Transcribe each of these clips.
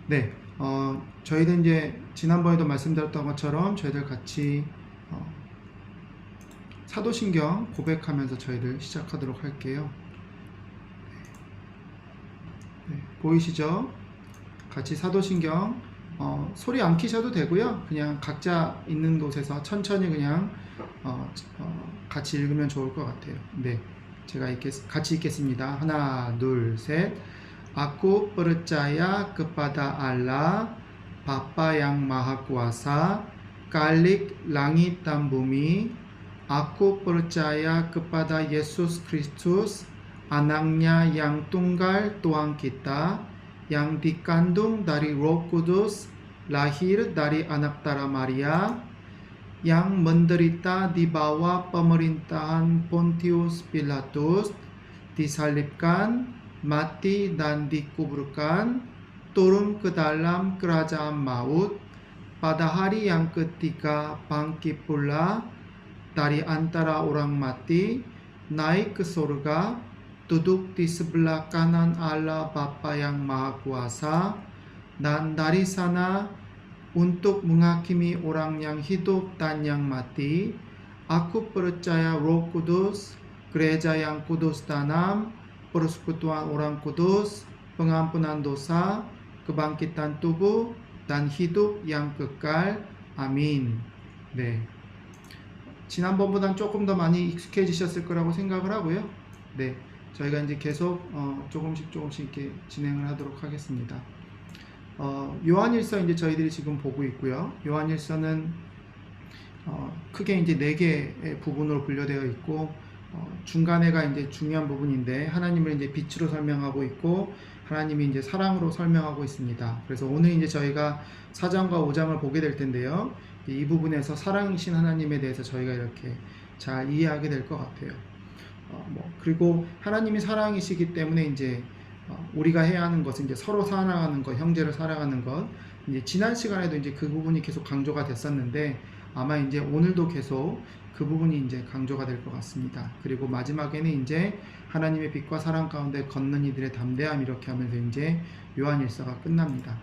네, 저희들 이제 지난번에도 말씀드렸던 것처럼 저희들 같이 어, 사도신경 고백하면서 저희들 시작하도록 할게요. 네, 보이시죠? 같이 사도신경 소리 안 키셔도 되고요. 그냥 각자 있는 곳에서 천천히 그냥 같이 읽으면 좋을 것 같아요. 네, 제가 같이 읽겠습니다. 하나, 둘, 셋. Aku percaya kepada Allah, Bapa yang Maha Kuasa, Khalik langit dan bumi. Aku percaya kepada Yesus Kristus, anaknya yang tunggal Tuhan kita, yang dikandung dari Roh Kudus, lahir dari anak darah Maria, yang menderita di bawah pemerintahan Pontius Pilatus, disalibkan, mati dan dikuburkan, turun ke dalam kerajaan maut, pada hari yang ketiga bangkit pula dari antara orang mati, naik ke surga, duduk di sebelah kanan Allah Bapa yang Maha Kuasa, dan dari sana untuk menghakimi orang yang hidup dan yang mati. Aku percaya Roh Kudus, gereja yang kudus dan am, persekutuan orang kudus, pengampunan dosa, kebangkitan tubuh, dan hidup yang kekal. 아민. 네. 지난번보단 조금 더 많이 익숙해지셨을 거라고 생각을 하고요. 네. 저희가 이제 계속 조금씩 이렇게 진행을 하도록 하겠습니다. 요한일서 이제 저희들이 지금 보고 있고요. 요한일서는 크게 이제 4개의 부분으로 분류되어 있고, 중간에가 이제 중요한 부분인데, 하나님을 이제 빛으로 설명하고 있고, 하나님이 이제 사랑으로 설명하고 있습니다. 그래서 오늘 이제 저희가 4장과 5장을 보게 될 텐데요. 이 부분에서 사랑이신 하나님에 대해서 저희가 이렇게 잘 이해하게 될 것 같아요. 그리고 하나님이 사랑이시기 때문에 이제 우리가 해야 하는 것은 이제 서로 사랑하는 것, 형제를 사랑하는 것. 이제 지난 시간에도 이제 그 부분이 계속 강조가 됐었는데, 아마 이제 오늘도 계속 그 부분이 이제 강조가 될 것 같습니다. 그리고 마지막에는 이제 하나님의 빛과 사랑 가운데 걷는 이들의 담대함, 이렇게 하면서 이제 요한일서가 끝납니다.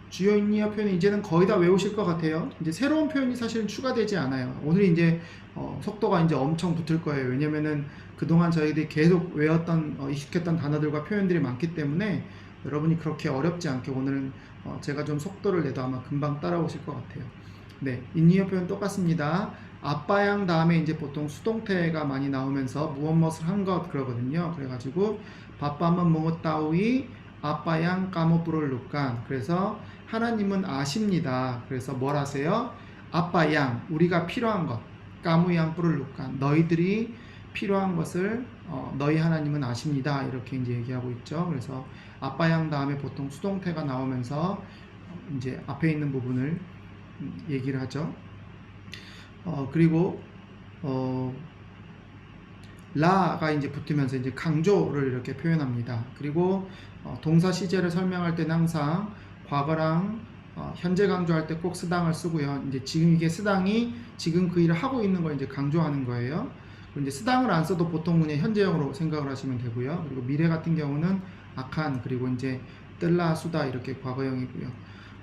주요 인리어 표현은 이제는 거의 다 외우실 것 같아요. 이제 새로운 표현이 사실은 추가되지 않아요. 오늘 이제 속도가 이제 엄청 붙을 거예요. 왜냐면은 그동안 저희들이 계속 외웠던 익숙했던 단어들과 표현들이 많기 때문에 여러분이 그렇게 어렵지 않게 오늘은 제가 좀 속도를 내도 아마 금방 따라오실 것 같아요. 네, 인리어 표현 똑같습니다. 아빠양 다음에 이제 보통 수동태가 많이 나오면서 무엇을 한 것 그러거든요. 그래가지고 바빠만 몽어따우이 아빠양 까모브롤루깐. 그래서 하나님은 아십니다. 그래서 뭘 하세요? 아빠양, 우리가 필요한 것, 까무양 뿌를루깐, 너희들이 필요한 것을 너희 하나님은 아십니다. 이렇게 이제 얘기하고 있죠. 그래서 아빠양 다음에 보통 수동태가 나오면서 이제 앞에 있는 부분을 얘기를 하죠. 그리고 라가 이제 붙으면서 이제 강조를 이렇게 표현합니다. 그리고 동사 시제를 설명할 때는 항상 과거랑 현재 강조할 때 꼭 쓰당을 쓰고요. 이제 지금 이게 쓰당이 지금 그 일을 하고 있는 걸 이제 강조하는 거예요. 이제 쓰당을 안 써도 보통 그냥 현재형으로 생각을 하시면 되고요. 그리고 미래 같은 경우는 아칸, 그리고 이제 뜰라 수다, 이렇게 과거형이고요.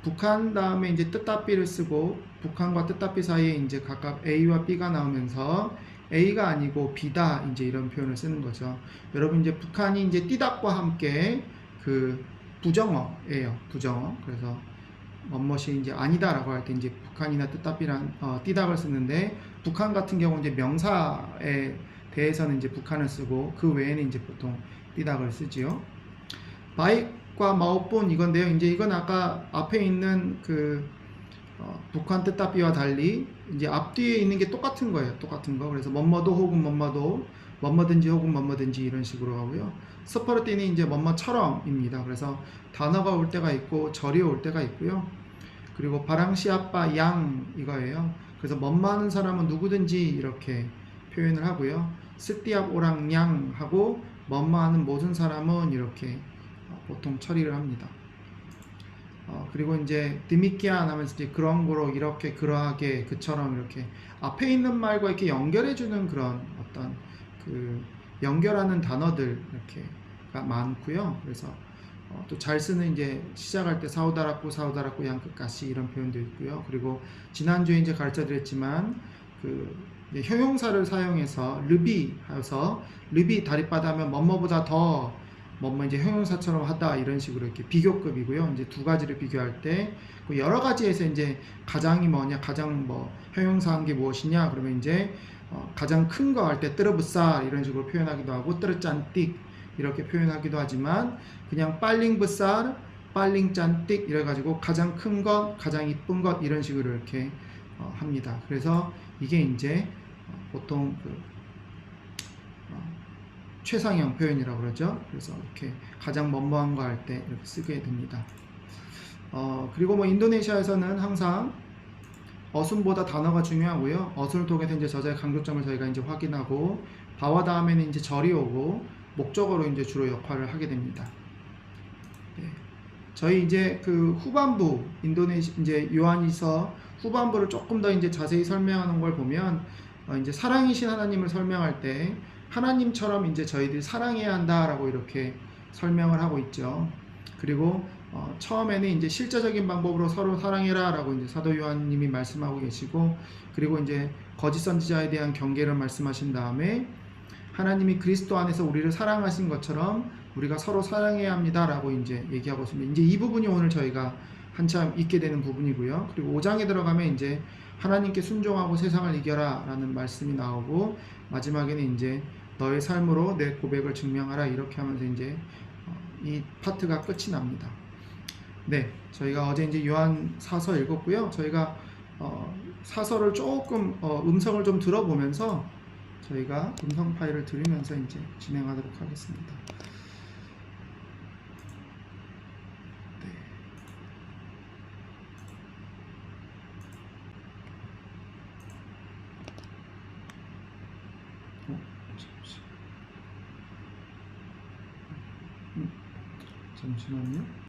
북한 다음에 이제 뜻답비를 쓰고, 북한과 뜻답비 사이에 이제 각각 A와 B가 나오면서 A가 아니고 B다, 이제 이런 표현을 쓰는 거죠. 여러분 이제 북한이 이제 띠닥과 함께 그 부정어예요. 부정어. 그래서 뭐뭇이 이제 아니다라고 할 때 이제 북한이나 뜻답비란 띠닥을 쓰는데, 북한 같은 경우 이제 명사에 대해서는 이제 북한을 쓰고 그 외에는 이제 보통 띠닥을 쓰지요. 바익과 마오본 이건데요. 이제 이건 아까 앞에 있는 그 북한 뜻답비와 달리 이제 앞뒤에 있는 게 똑같은 거예요. 똑같은 거. 그래서 뭐뭐도 혹은 뭐뭐도, 뭐뭐든지 혹은 뭐뭐든지 이런 식으로 하고요. 스퍼르티는 이제 뭐뭐처럼입니다. 그래서 단어가 올 때가 있고 절이 올 때가 있고요. 그리고 바랑시아빠 양 이거예요. 그래서 뭐뭐하는 사람은 누구든지 이렇게 표현을 하고요. 스띠압 오랑 양 하고 뭐뭐하는 모든 사람은 이렇게 보통 처리를 합니다. 그리고 이제 드미키안 하면서 이제 그런 거로 이렇게 그러하게 그처럼 이렇게 앞에 있는 말과 이렇게 연결해주는 그런 어떤 그 연결하는 단어들 이렇게가 많고요. 그래서 또 잘 쓰는 이제 시작할 때 사우다라쿠 양끝까지 이런 표현도 있고요. 그리고 지난주에 이제 가르쳐 드렸지만 그 형용사를 사용해서 르비 하여서 르비 다리바다 하면 뭐뭐보다 더 뭐뭐 이제 형용사처럼 하다 이런 식으로 이렇게 비교급이고요. 이제 두 가지를 비교할 때 그 여러 가지에서 이제 가장이 뭐냐, 가장 뭐 형용사한 게 무엇이냐 그러면 이제 가장 큰 거 할 때 뜨르부싸 이런 식으로 표현하기도 하고 뜨르짠띡 이렇게 표현하기도 하지만 그냥 빨링부쌀, 빨링짠띡 이래가지고 가장 큰 것, 가장 이쁜 것 이런 식으로 이렇게 합니다. 그래서 이게 이제 보통 그 최상형 표현이라고 그러죠. 그래서 이렇게 가장 뭐뭐한 거 할 때 이렇게 쓰게 됩니다. 그리고 뭐 인도네시아에서는 항상 어순보다 단어가 중요하고요. 어순을 통해서 이제 저자의 강조점을 저희가 이제 확인하고 바와 다음에는 이제 절이 오고 목적어로 이제 주로 역할을 하게 됩니다. 네. 저희 이제 그 후반부 이제 요한일서 후반부를 조금 더 이제 자세히 설명하는 걸 보면 이제 사랑이신 하나님을 설명할 때 하나님처럼 이제 저희들이 사랑해야 한다라고 이렇게 설명을 하고 있죠. 그리고 처음에는 이제 실제적인 방법으로 서로 사랑해라라고 이제 사도 요한님이 말씀하고 계시고, 그리고 이제 거짓 선지자에 대한 경계를 말씀하신 다음에 하나님이 그리스도 안에서 우리를 사랑하신 것처럼 우리가 서로 사랑해야 합니다라고 이제 얘기하고 있습니다. 이제 이 부분이 오늘 저희가 한참 있게 되는 부분이고요. 그리고 5장에 들어가면 이제 하나님께 순종하고 세상을 이겨라라는 말씀이 나오고, 마지막에는 이제 너의 삶으로 내 고백을 증명하라 이렇게 하면서 이제 이 파트가 끝이 납니다. 네, 저희가 어제 이제 요한 사서 읽었고요. 저희가 사서를 조금 음성을 좀 들어보면서 저희가 음성 파일을 들으면서 이제 진행하도록 하겠습니다. 네. 잠시만요.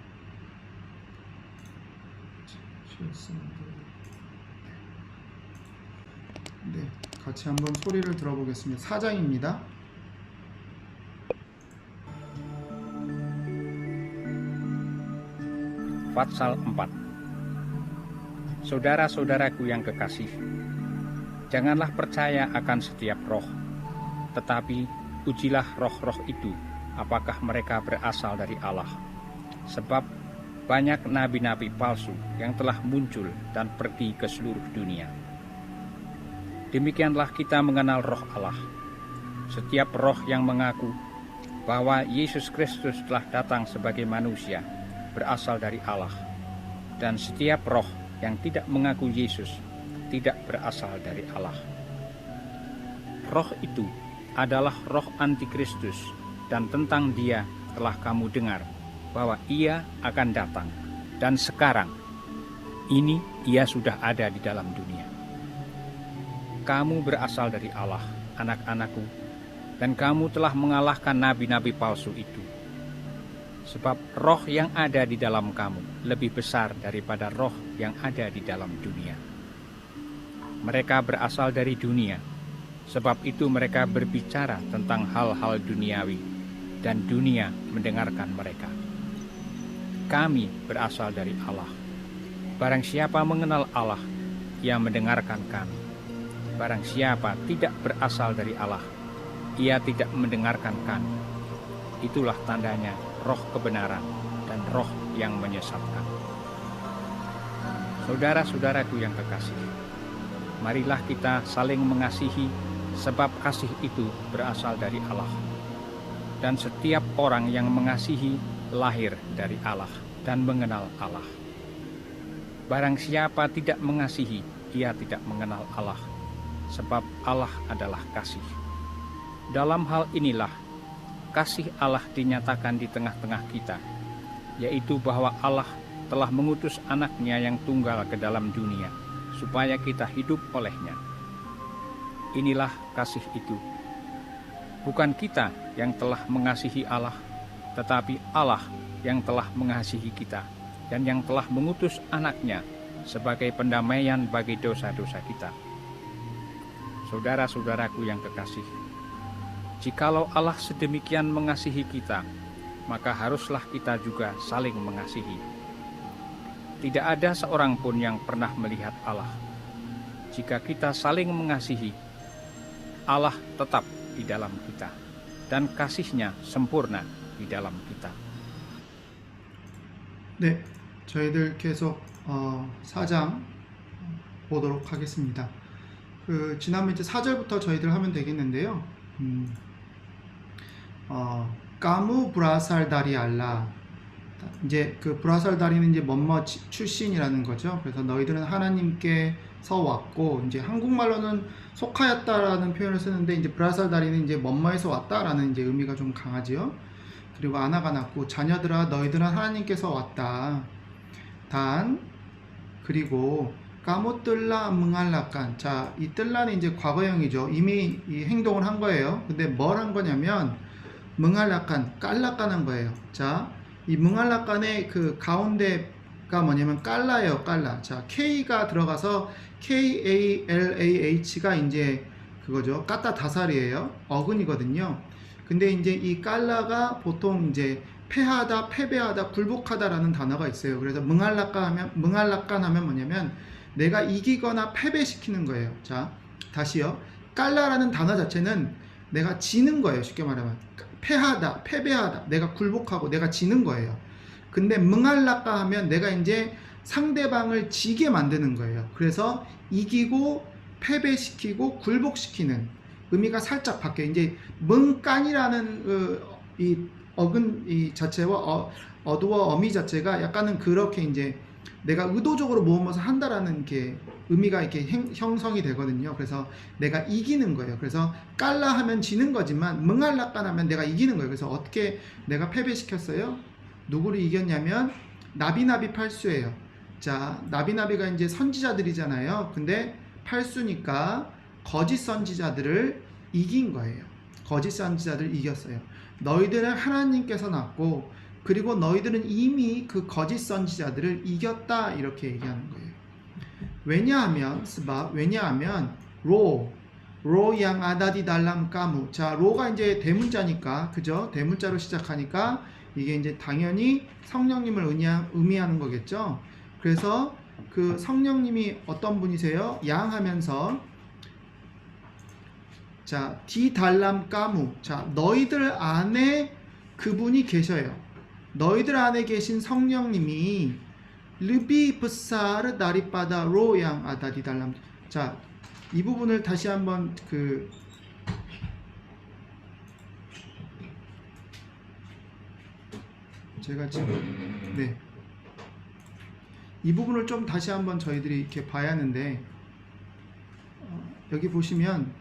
네, 같이 한번 소리를 들어보겠습니다. 4장입니다. Pasal 4. Saudara-saudaraku yang kekasih, janganlah percaya akan setiap roh, tetapi ujilah roh-roh itu, apakah mereka berasal dari Allah. Sebab banyak nabi-nabi palsu yang telah muncul dan pergi ke seluruh dunia. Demikianlah kita mengenal roh Allah. Setiap roh yang mengaku bahwa Yesus Kristus telah datang sebagai manusia berasal dari Allah, dan setiap roh yang tidak mengaku Yesus tidak berasal dari Allah. Roh itu adalah roh antikristus, dan tentang dia telah kamu dengar bahwa ia akan datang, dan sekarang ini ia sudah ada di dalam dunia. Kamu berasal dari Allah, anak-anakku, dan kamu telah mengalahkan nabi-nabi palsu itu. Sebab roh yang ada di dalam kamu lebih besar daripada roh yang ada di dalam dunia. Mereka berasal dari dunia, sebab itu mereka berbicara tentang hal-hal duniawi, dan dunia mendengarkan mereka. Kami berasal dari Allah. Barang siapa mengenal Allah, ia mendengarkan kami. Barang siapa tidak berasal dari Allah, ia tidak mendengarkan kami. Itulah tandanya roh kebenaran dan roh yang menyesatkan. Saudara-saudaraku yang kekasih, marilah kita saling mengasihi, sebab kasih itu berasal dari Allah. Dan setiap orang yang mengasihi lahir dari Allah dan mengenal Allah. Barang siapa tidak mengasihi, ia tidak mengenal Allah, sebab Allah adalah kasih. Dalam hal inilah kasih Allah dinyatakan di tengah-tengah kita, yaitu bahwa Allah telah mengutus anaknya yang tunggal ke dalam dunia, supaya kita hidup olehnya. Inilah kasih itu. Bukan kita yang telah mengasihi Allah, tetapi Allah yang telah mengasihi kita, dan yang telah mengutus anaknya sebagai pendamaian bagi dosa-dosa kita. Saudara-saudaraku yang kekasih, jikalau Allah sedemikian mengasihi kita, maka haruslah kita juga saling mengasihi. Tidak ada seorang pun yang pernah melihat Allah. Jika kita saling mengasihi, Allah tetap di dalam kita, dan kasih-Nya sempurna di dalam kita. 네, 저희들 계속 4장 보도록 하겠습니다. 지난번 이제 4절부터 저희들 하면 되겠는데요. 까무 브라살 다리 알라. 이제 그 브라살 다리는 이제 뭐뭐 출신이라는 거죠. 그래서 너희들은 하나님께서 왔고, 이제 한국말로는 속하였다라는 표현을 쓰는데, 이제 브라살 다리는 이제 뭐뭐에서 왔다라는 이제 의미가 좀 강하지요. 그리고 아나가 낳고, 자녀들아 너희들은 하나님께서 왔다. 단 그리고 까모뜰라 뭉알라깐. 자, 이 뜰라는 이제 과거형이죠. 이미 이 행동을 한 거예요. 근데 뭘 한 거냐면 뭉알라깐, 깔라깐한 거예요. 자, 이 뭉알라깐의 그 가운데가 뭐냐면 깔라예요. 깔라. 자, K가 들어가서 KALAH가 이제 그거죠. 까따 다살이에요. 어근이거든요. 근데 이제 이 깔라가 보통 이제 패하다, 패배하다, 굴복하다라는 단어가 있어요. 그래서 뭉알라깐 하면 뭐냐면 내가 이기거나 패배시키는 거예요. 자, 다시요. 깔라라는 단어 자체는 내가 지는 거예요. 쉽게 말하면 패하다, 패배하다, 내가 굴복하고 내가 지는 거예요. 근데 뭉알라까 하면 내가 이제 상대방을 지게 만드는 거예요. 그래서 이기고 패배시키고 굴복시키는 의미가 살짝 바뀌어요. 이제 뭉깐이라는 이 어근 이 자체와 어두워 어미 자체가 약간은 그렇게 이제 내가 의도적으로 무엇을 한다라는 게 의미가 이렇게 형성이 되거든요. 그래서 내가 이기는 거예요. 그래서 깔라 하면 지는 거지만 뭉알라깐 하면 내가 이기는 거예요. 그래서 어떻게 내가 패배시켰어요? 누구를 이겼냐면 나비나비 팔수예요. 자, 나비나비가 이제 선지자들이잖아요. 근데 팔수니까 거짓 선지자들을 이긴 거예요. 거짓 선지자들을 이겼어요. 너희들은 하나님께서 낳고 그리고 너희들은 이미 그 거짓 선지자들을 이겼다 이렇게 얘기하는 거예요. 왜냐하면 로 양 아다디 달람 까무. 자, 로가 이제 대문자니까, 그죠? 대문자로 시작하니까 이게 이제 당연히 성령님을 의미하는 거겠죠. 그래서 그 성령님이 어떤 분이세요? 양 하면서 자, 디 달람 까무. 자, 너희들 안에 그분이 계셔요. 너희들 안에 계신 성령님이 르비 브사르 다리바다 로양 아다디 달람. 자, 이 부분을 다시 한번 제가 지금 네. 이 부분을 좀 다시 한번 저희들이 이렇게 봐야 하는데 여기 보시면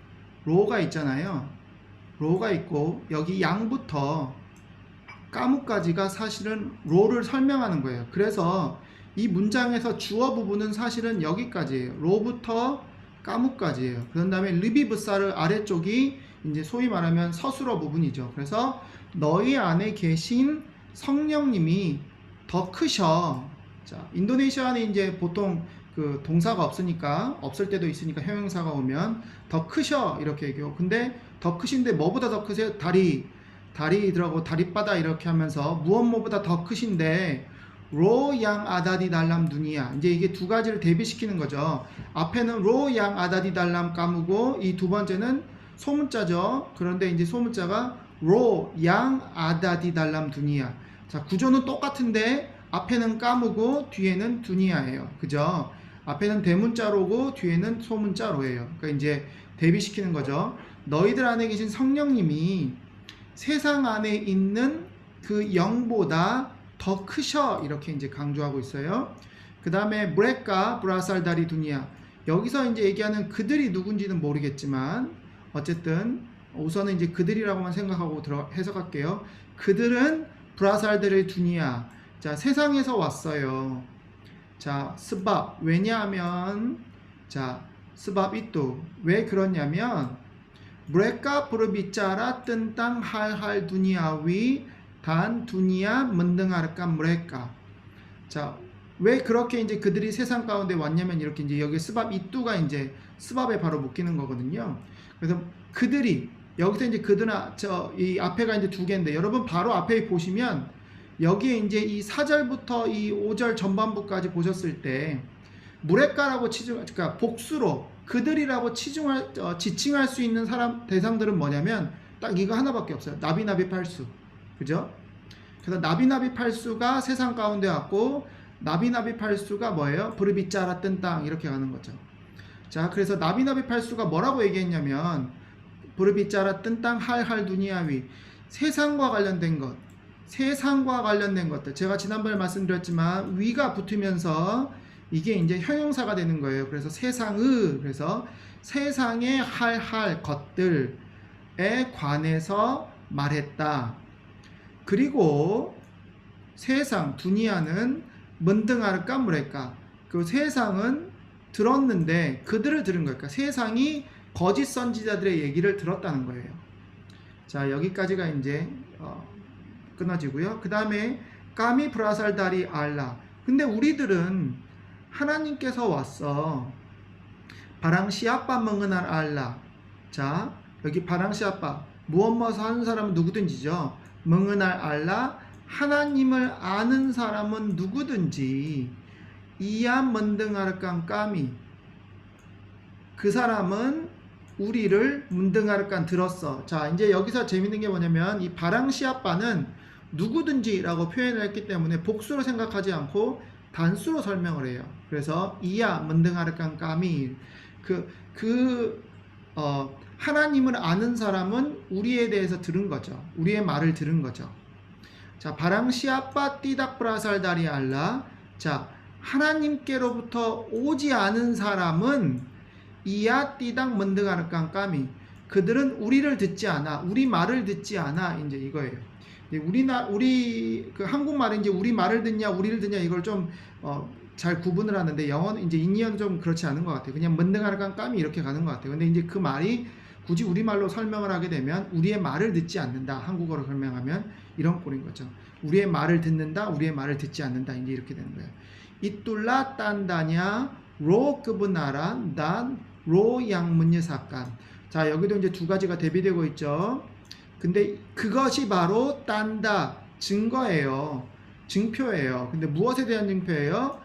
로가 있잖아요. 로가 있고 여기 양부터 까무까지가 사실은 로를 설명하는 거예요. 그래서 이 문장에서 주어 부분은 사실은 여기까지예요. 로부터 까무까지예요. 그런 다음에 르비브사르 아래쪽이 이제 소위 말하면 서술어 부분이죠. 그래서 너희 안에 계신 성령님이 더 크셔. 자, 인도네시아는 이제 보통 그 동사가 없으니까, 없을 때도 있으니까 형용사가 오면 더 크셔 이렇게 얘기하고, 근데 더 크신데 뭐보다 더 크세요? 다리 들어가고 다리바다 이렇게 하면서 무엇보다 더 크신데 로 양 아다디 달람 두니야. 이제 이게 두 가지를 대비시키는 거죠. 앞에는 로 양 아다디 달람 까무고 이 두 번째는 소문자죠. 그런데 이제 소문자가 로 양 아다디 달람 두니야. 자, 구조는 똑같은데 앞에는 까무고 뒤에는 두니야예요. 그죠? 앞에는 대문자로고 뒤에는 소문자로예요. 그러니까 이제 대비시키는 거죠. 너희들 안에 계신 성령님이 세상 안에 있는 그 영보다 더 크셔 이렇게 이제 강조하고 있어요. 그 다음에 브레카 브라살다리 두니야. 여기서 이제 얘기하는 그들이 누군지는 모르겠지만 어쨌든 우선은 이제 그들이라고만 생각하고 해석할게요. 그들은 브라살다리 두니야. 자, 세상에서 왔어요. 자, 스밥. 왜냐하면 자, 스밥 이또 왜 그러냐면 브레카 부르비짜라 뜬땅 할할 두니아위 단 두니아 문등하르까 브레카. 자, 왜 그렇게 이제 그들이 세상 가운데 왔냐면 이렇게 이제 여기 스밥 이뚜가 이제 스밥에 바로 묶이는 거거든요. 그래서 그들이 여기서 이제 이 앞에가 이제 두 개인데 여러분 바로 앞에 보시면 여기에 이제 이 4절부터 이 5절 전반부까지 보셨을 때 무레가라고 그러니까 복수로 그들이라고 지칭할 수 있는 사람 대상들은 뭐냐면 딱 이거 하나밖에 없어요. 나비나비 팔수. 그죠? 그래서 나비나비 팔수가 세상 가운데 왔고 나비나비 팔수가 뭐예요? 부르비짜라 뜬 땅 이렇게 가는 거죠. 자, 그래서 나비나비 팔수가 뭐라고 얘기했냐면 부르비짜라 뜬 땅 할할 두니아위 세상과 관련된 것, 세상과 관련된 것들. 제가 지난번에 말씀드렸지만 위가 붙으면서 이게 이제 형용사가 되는 거예요. 그래서 그래서 세상에 할 것들에 관해서 말했다. 그리고 세상 두니아는 문등하르까 무랄까 그 세상은 들었는데 그들을 들은 거니까 세상이 거짓 선지자들의 얘기를 들었다는 거예요. 자, 여기까지가 이제 끊어지고요. 그 다음에 까미 브라살다리 알라. 근데 우리들은 하나님께서 왔어. 바랑시아빠 멍은알 알라. 자, 여기 바랑시아빠 무엇 하는 사람은 누구든지죠. 멍은알 알라. 하나님을 아는 사람은 누구든지 이야 문등하르깐 까미 그 사람은 우리를 문등하르깐 들었어. 자, 이제 여기서 재밌는 게 뭐냐면 이 바랑시아빠는 누구든지라고 표현을 했기 때문에 복수로 생각하지 않고 단수로 설명을 해요. 그래서 이야 문등하르깐 까미 하나님을 아는 사람은 우리에 대해서 들은 거죠. 우리의 말을 들은 거죠. 자, 바랑시아빠 띠닥브라살다리 알라. 자, 하나님께로부터 오지 않은 사람은 이야 띠닥 문등하르깐 까미 그들은 우리를 듣지 않아. 우리 말을 듣지 않아. 이제 이거예요. 우리 그 한국말은 이제 우리 말을 듣냐 우리를 듣냐 이걸 좀 잘 구분을 하는데 영어는 이제 인이어는 좀 그렇지 않은 것 같아요. 그냥 문등하르깐 까미 이렇게 가는 것 같아요. 근데 이제 그 말이 굳이 우리말로 설명을 하게 되면 우리의 말을 듣지 않는다. 한국어로 설명하면 이런 꼴인 거죠. 우리의 말을 듣는다. 우리의 말을 듣지 않는다. 이제 이렇게 되는 거예요. 이뚤라 딴다냐 로 끄브나라 난로 양문예 사건. 자, 여기도 이제 두 가지가 대비되고 있죠. 근데 그것이 바로 딴다 증거예요. 증표예요. 근데 무엇에 대한 증표예요?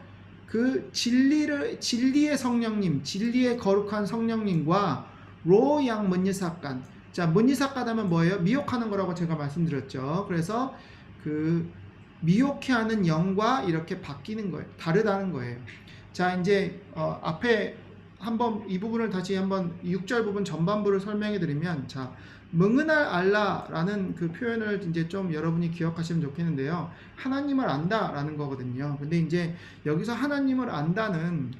그 진리의 성령님, 진리의 거룩한 성령님과 로양 문예삭간. 자, 문예삭간 하면 뭐예요? 미혹하는 거라고 제가 말씀드렸죠. 그래서 그 미혹해하는 영과 이렇게 바뀌는 거예요. 다르다는 거예요. 자, 이제 앞에 한번 이 부분을 다시 한번 6절 부분 전반부를 설명해 드리면, 자, 멍은알 알라라는 그 표현을 이제 좀 여러분이 기억하시면 좋겠는데요. 하나님을 안다라는 거거든요. 근데 이제 여기서 하나님을 안다는,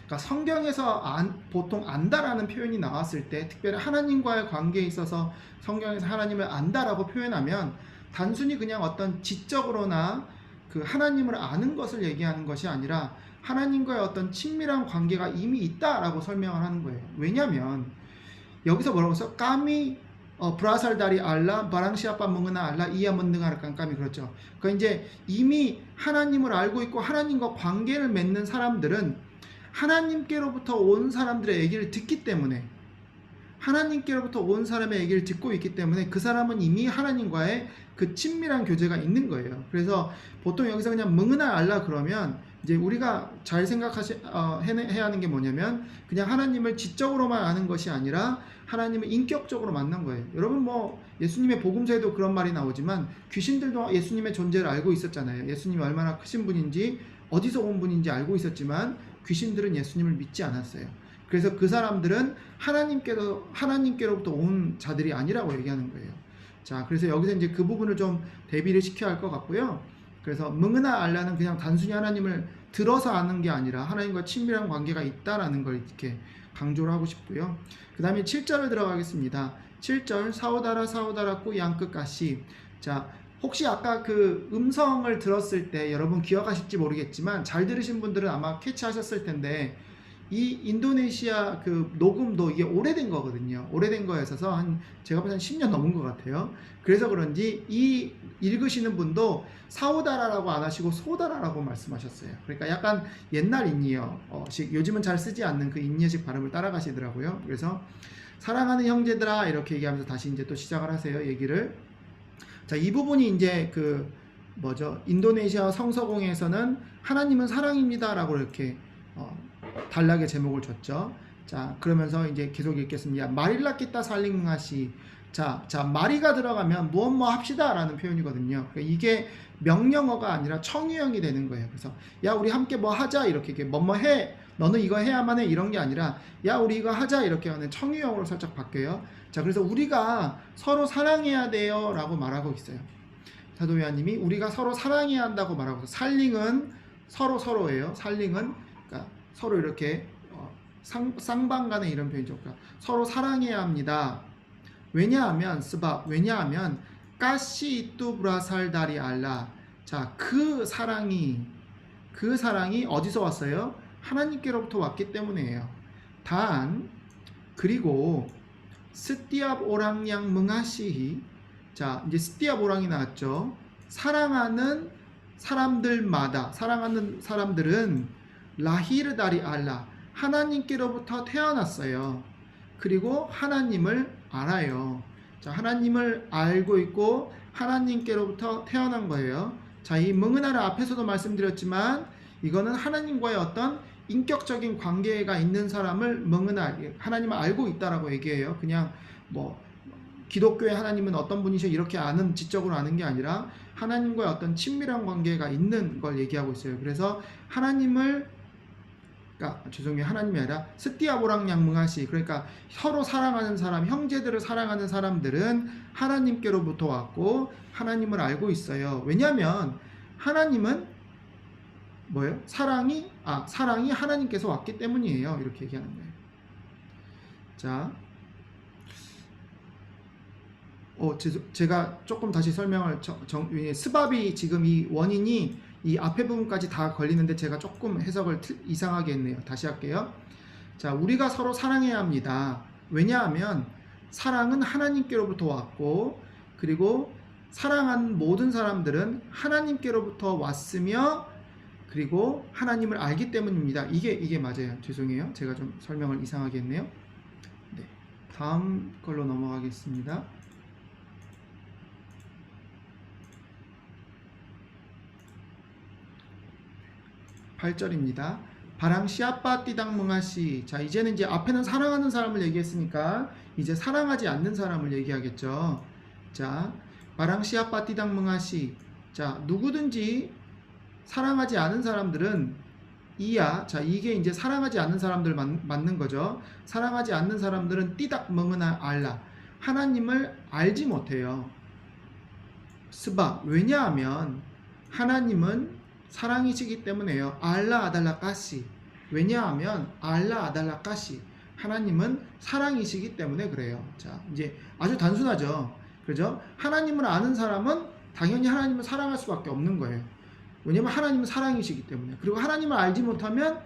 그러니까 성경에서 보통 안다라는 표현이 나왔을 때, 특별히 하나님과의 관계에 있어서 성경에서 하나님을 안다라고 표현하면 단순히 그냥 어떤 지적으로나 그 하나님을 아는 것을 얘기하는 것이 아니라 하나님과의 어떤 친밀한 관계가 이미 있다라고 설명을 하는 거예요. 왜냐하면 여기서 뭐라고 했어? 까미 브라살다리 알라 바랑시아빠 멍으나 알라 이야 문등하르깐 까미. 그렇죠. 그러니까 이제 이미 하나님을 알고 있고 하나님과 관계를 맺는 사람들은 하나님께로부터 온 사람들의 얘기를 듣기 때문에, 하나님께로부터 온 사람의 얘기를 듣고 있기 때문에 그 사람은 이미 하나님과의 그 친밀한 교제가 있는 거예요. 그래서 보통 여기서 그냥 멍으나 알라 그러면 이제 우리가 잘 해야 하는 게 뭐냐면 그냥 하나님을 지적으로만 아는 것이 아니라 하나님을 인격적으로 만난 거예요. 여러분 뭐 예수님의 복음서에도 그런 말이 나오지만 귀신들도 예수님의 존재를 알고 있었잖아요. 예수님이 얼마나 크신 분인지 어디서 온 분인지 알고 있었지만 귀신들은 예수님을 믿지 않았어요. 그래서 그 사람들은 하나님께로부터 온 자들이 아니라고 얘기하는 거예요. 자, 그래서 여기서 이제 그 부분을 좀 대비를 시켜야 할 것 같고요. 그래서 멍으나 알라는 그냥 단순히 하나님을 들어서 아는 게 아니라 하나님과 친밀한 관계가 있다라는 걸 이렇게 강조를 하고 싶고요. 그 다음에 7절을 들어가겠습니다. 7절 사우다라 양끝가시. 자, 혹시 아까 그 음성을 들었을 때 여러분 기억하실지 모르겠지만 잘 들으신 분들은 아마 캐치하셨을 텐데 이 인도네시아 그 녹음도 이게 오래된 거거든요. 오래된 거였어서 제가 보기엔 10년 넘은 것 같아요. 그래서 그런지 이 읽으시는 분도 사우다라라고 안 하시고 소다라라고 말씀하셨어요. 그러니까 약간 옛날 인이어식, 요즘은 잘 쓰지 않는 그 인이어식 발음을 따라가시더라고요. 그래서 사랑하는 형제들아 이렇게 얘기하면서 다시 이제 또 시작을 하세요. 얘기를. 자, 이 부분이 이제 그 뭐죠? 인도네시아 성서공에서는 하나님은 사랑입니다라고 이렇게 단락의 제목을 줬죠. 자, 그러면서 이제 계속 읽겠습니다. 마릴라 끼따 살링하시. 자, 마리가 들어가면 무엇 뭐 합시다라는 표현이거든요. 그러니까 이게 명령어가 아니라 청유형이 되는 거예요. 그래서 야, 우리 함께 뭐 하자 이렇게 뭐뭐 해. 너는 이거 해야만 해 이런 게 아니라 야, 우리 이거 하자 이렇게 하는 청유형으로 살짝 바뀌어요. 자, 그래서 우리가 서로 사랑해야 돼요라고 말하고 있어요. 사도 요한님이 우리가 서로 사랑해야 한다고 말하고 있어요. 살링은 서로예요. 살링은 그러니까 서로 이렇게 쌍방간의 이런 표현이죠. 그러니까 서로 사랑해야 합니다. 왜냐하면 왜냐하면 까시 이뚜 브라살다리 알라. 자, 그 사랑이 어디서 왔어요? 하나님께로부터 왔기 때문이에요. 단 그리고 스티압 오랑양 뭉하시히. 자, 이제 스티압 오랑이 나왔죠. 사랑하는 사람들은 라히르다리 알라. 하나님께로부터 태어났어요. 그리고 하나님을 알아요. 자, 하나님을 알고 있고 하나님께로부터 태어난 거예요. 자, 이 뭉은아를 앞에서도 말씀드렸지만 이거는 하나님과의 어떤 인격적인 관계가 있는 사람을 뭉은아, 하나님을 알고 있다라고 얘기해요. 그냥 뭐 기독교의 하나님은 어떤 분이셔 이렇게 아는, 지적으로 아는 게 아니라 하나님과의 어떤 친밀한 관계가 있는 걸 얘기하고 있어요. 그래서 하나님이 아니라 스티아보랑 양뭉하시. 그러니까 서로 사랑하는 사람, 형제들을 사랑하는 사람들은 하나님께로부터 왔고 하나님을 알고 있어요. 왜냐하면 하나님은 뭐예요? 사랑이 하나님께서 왔기 때문이에요. 이렇게 얘기하는 거예요. 자, 제가 조금 다시 설명을 스밥이 지금 이 원인이 이 앞에 부분까지 다 걸리는데 제가 조금 해석을 이상하게 했네요. 다시 할게요. 자, 우리가 서로 사랑해야 합니다. 왜냐하면 사랑은 하나님께로부터 왔고 그리고 사랑하는 모든 사람들은 하나님께로부터 왔으며 그리고 하나님을 알기 때문입니다. 이게 맞아요. 죄송해요. 제가 좀 설명을 이상하게 했네요. 네, 다음 걸로 넘어가겠습니다. 8절입니다. 바랑 시아빠 띠당 뭉하시. 자, 이제는 이제 앞에는 사랑하는 사람을 얘기했으니까 이제 사랑하지 않는 사람을 얘기하겠죠. 자, 바랑 시아빠 띠당 뭉하시. 자, 누구든지 사랑하지 않은 사람들은 자, 이게 이제 사랑하지 않는 사람들 맞는 거죠. 사랑하지 않는 사람들은 띠닥 멍은아 알라. 하나님을 알지 못해요. 왜냐하면 하나님은 사랑이시기 때문에요. 알라 아달라 까시. 왜냐하면 알라 아달라 까시. 하나님은 사랑이시기 때문에 그래요. 자, 이제 아주 단순하죠. 그죠? 하나님을 아는 사람은 당연히 하나님을 사랑할 수밖에 없는 거예요. 왜냐면 하나님은 사랑이시기 때문에. 그리고 하나님을 알지 못하면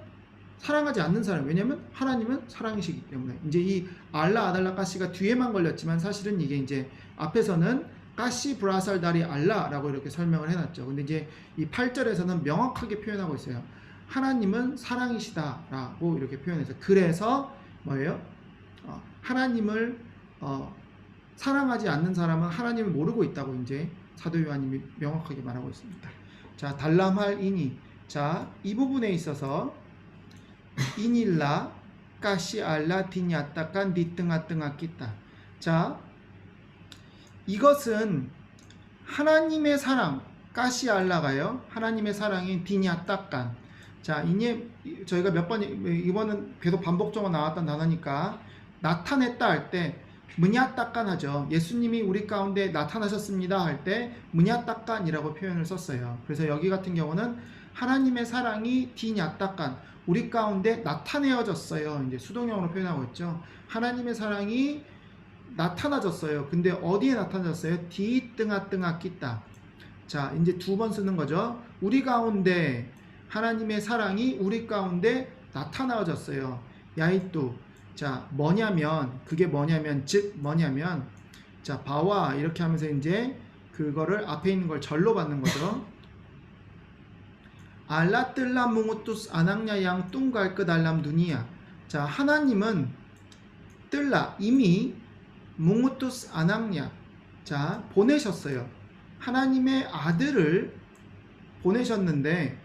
사랑하지 않는 사람. 왜냐면 하나님은 사랑이시기 때문에. 이제 이 알라 아달라 까시가 뒤에만 걸렸지만 사실은 이게 이제 앞에서는 까시 브라살다리 알라라고 이렇게 설명을 해놨죠. 근데 이제 이 8절에서는 명확하게 표현하고 있어요. 하나님은 사랑이시다라고 이렇게 표현해서, 그래서 뭐예요? 하나님을 사랑하지 않는 사람은 하나님을 모르고 있다고 이제 사도 요한님이 명확하게 말하고 있습니다. 자, 달람할 이니. 자, 이 부분에 있어서 이닐라 까시 알라 디냐따깐 디등아등아 끼따. 자, 이것은 하나님의 사랑, 까시 알라가요. 하나님의 사랑인 디냐따깐. 자, 이제 저희가 이번은 계속 반복적으로 나왔던 단어니까 나타냈다 할 때 무냐따깐 하죠. 예수님이 우리 가운데 나타나셨습니다 할 때 무냐따깐이라고 표현을 썼어요. 그래서 여기 같은 경우는 하나님의 사랑이 디냐따깐, 우리 가운데 나타내어졌어요. 이제 수동형으로 표현하고 있죠. 하나님의 사랑이 나타나졌어요. 근데 어디에 나타나졌어요? 디등아등아 끼따. 자, 이제 두 번 쓰는 거죠. 우리 가운데 하나님의 사랑이 우리 가운데 나타나졌어요. 야이뚜. 자, 그게 뭐냐면 자, 바와 이렇게 하면서 이제 그거를 앞에 있는 걸 절로 받는 거죠. 알라뜰라 뭉우뚜스 아낙냐 양 뚱갈 끄달람 두니야. 자, 하나님은 뜰라 이미 뭉우투스 아낙냐 자 보내셨어요. 하나님의 아들을 보내셨는데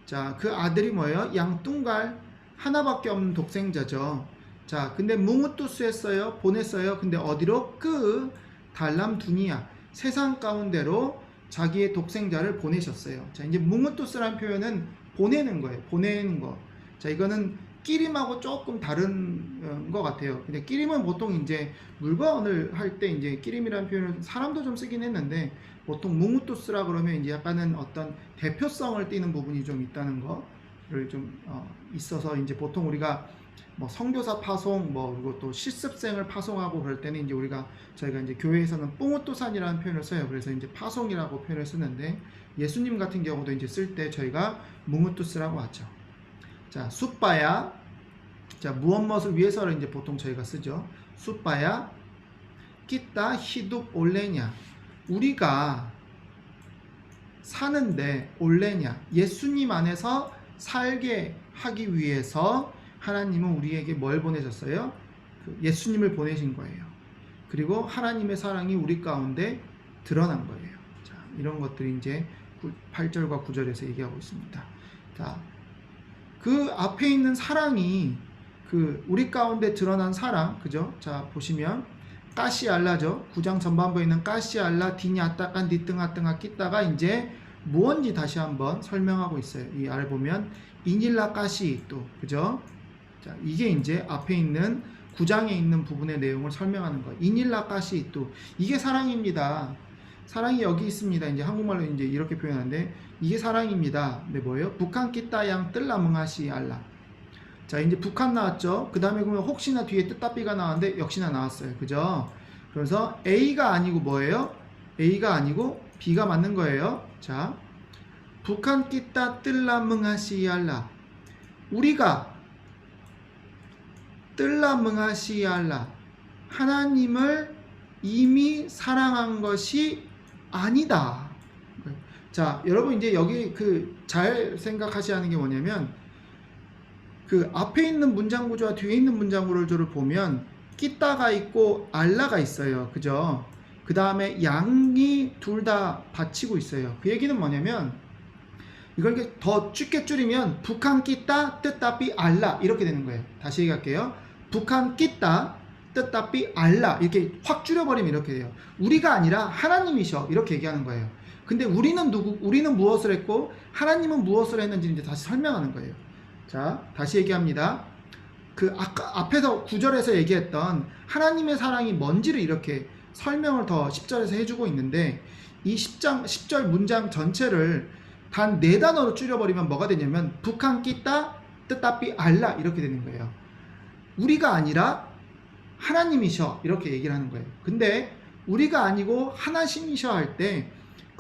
자 그 아들이 뭐예요? 양뚱갈 하나밖에 없는 독생자죠. 자 근데 뭉우투스 했어요. 보냈어요. 근데 어디로? 그 달람 두니야 세상 가운데로 자기의 독생자를 보내셨어요. 자 이제 뭉우투스라는 표현은 보내는 거예요. 보내는 거. 자 이거는 끼림하고 조금 다른 것 같아요. 근데 끼림은 보통 이제 물건을 할 때 이제 끼림이라는 표현을 사람도 좀 쓰긴 했는데 보통 뭉우투스라 그러면 이제 약간은 어떤 대표성을 띠는 부분이 좀 있다는 거를 좀 있어서 이제 보통 우리가 뭐 선교사 파송 뭐 그리고 또 실습생을 파송하고 그럴 때는 이제 저희가 이제 교회에서는 뽕우토산이라는 표현을 써요. 그래서 이제 파송이라고 표현을 쓰는데 예수님 같은 경우도 이제 쓸 때 저희가 뭉우투스라고 하죠. 자, 숫바야. 자, 무엇을 위해서를 이제 보통 저희가 쓰죠. 숫바야. 끼따 히둡 올레냐. 우리가 사는데 올레냐. 예수님 안에서 살게 하기 위해서 하나님은 우리에게 뭘 보내셨어요? 예수님을 보내신 거예요. 그리고 하나님의 사랑이 우리 가운데 드러난 거예요. 자, 이런 것들이 이제 8절과 9절에서 얘기하고 있습니다. 자, 그 앞에 있는 사랑이 우리 가운데 드러난 사랑, 그죠? 자, 보시면 까시알라죠. 9장 전반부에 있는 까시알라 디냐따깐 디등하등하 끼다가 이제 무언지 다시 한번 설명하고 있어요. 이 아래 보면 이닐라 까시 또, 그죠? 자, 이게 이제 앞에 있는 9장에 있는 부분의 내용을 설명하는 거예요. 이닐라 까시 또, 이게 사랑입니다. 사랑이 여기 있습니다. 이제 한국말로 이제 이렇게 표현하는데 이게 사랑입니다. 근데 뭐예요? 북한 끼따양 뜰라멍하시 알라. 자 이제 북한 나왔죠. 그 다음에 보면 혹시나 뒤에 뜻답비가 나왔는데 역시나 나왔어요. 그죠? 그래서 A가 아니고 뭐예요? A가 아니고 B가 맞는 거예요. 자 북한 끼따 뜰라멍하시 알라. 우리가 뜰라멍하시 알라. 하나님을 이미 사랑한 것이 아니다. 자, 여러분 이제 여기 잘 생각하셔야 하는 게 뭐냐면 앞에 있는 문장 구조와 뒤에 있는 문장 구조를 보면 끼따가 있고 알라가 있어요. 그죠? 그 다음에 양이 둘 다 받치고 있어요. 그 얘기는 뭐냐면 이걸 더 쉽게 줄이면 북한 끼따 뜻답비 알라 이렇게 되는 거예요. 다시 얘기할게요. 북한 끼따 뜻답비 알라 이렇게 확 줄여버리면 이렇게 돼요. 우리가 아니라 하나님이셔 이렇게 얘기하는 거예요. 근데 우리는 우리는 무엇을 했고 하나님은 무엇을 했는지 이제 다시 설명하는 거예요. 자 다시 얘기합니다. 아까 앞에서 9절에서 얘기했던 하나님의 사랑이 뭔지를 이렇게 설명을 더 10절에서 해주고 있는데 이 10절 문장 전체를 단 4단어로 줄여버리면 뭐가 되냐면 북한 끼따 뜻답비 알라 이렇게 되는 거예요. 우리가 아니라 하나님이셔 이렇게 얘기를 하는 거예요. 근데 우리가 아니고 하나님이셔 할 때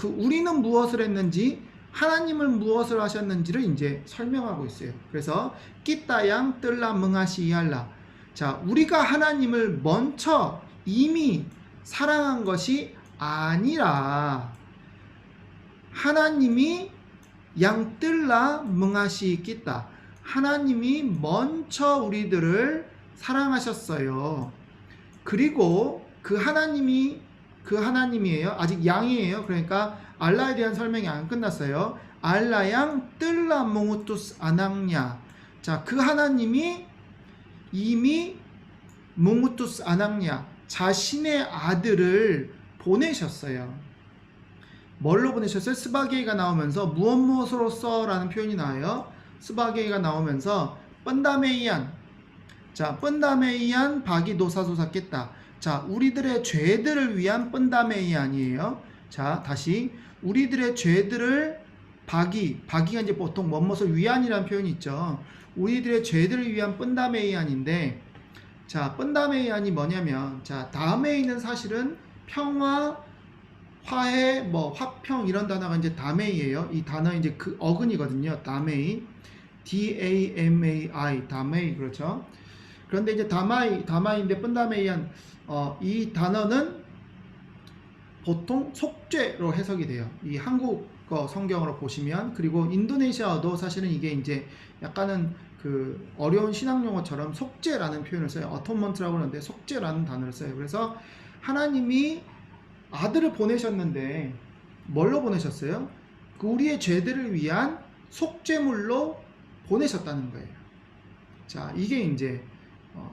우리는 무엇을 했는지 하나님은 무엇을 하셨는지를 이제 설명하고 있어요. 그래서 끼따양 뜰라 멍하시 할라. 자 우리가 하나님을 먼저 이미 사랑한 것이 아니라 하나님이 양 뜰라 멍하시 끼따. 하나님이 먼저 우리들을 사랑하셨어요. 그리고 그 하나님이에요. 아직 양이에요. 그러니까 알라에 대한 설명이 안 끝났어요. 알라양 뜰라 몽우투스 아낙냐. 자, 그 하나님이 이미 몽우투스 아낙냐 자신의 아들을 보내셨어요. 뭘로 보내셨어요? 스바게이가 나오면서 무엇으로서라는 표현이 나와요. 스바게이가 나오면서 뻔다메이안. 자, 뻔다메이안 바기 노사소사겠다. 자, 우리들의 죄들을 위한 뻔다메이안이에요. 자, 다시 우리들의 죄들을 바기가 이제 보통 무엇을 위한이라는 표현이 있죠. 우리들의 죄들을 위한 뻔다메이안인데, 자, 뻔다메이안이 뭐냐면, 자, 다메이는 사실은 평화, 화해, 화평 이런 단어가 이제 다메이예요. 이 단어 이제 어근이거든요. 다메이, D-A-M-A-I, 다메이 그렇죠. 그런데 이제 다마이인데 뻔다메이안 이 단어는 보통 속죄로 해석이 돼요. 이 한국어 성경으로 보시면 그리고 인도네시아어도 사실은 이게 이제 약간은 그 어려운 신학 용어처럼 속죄라는 표현을 써요. 어톤먼트라고 하는데 속죄라는 단어를 써요. 그래서 하나님이 아들을 보내셨는데 뭘로 보내셨어요? 그 우리의 죄들을 위한 속죄물로 보내셨다는 거예요. 자, 이게 이제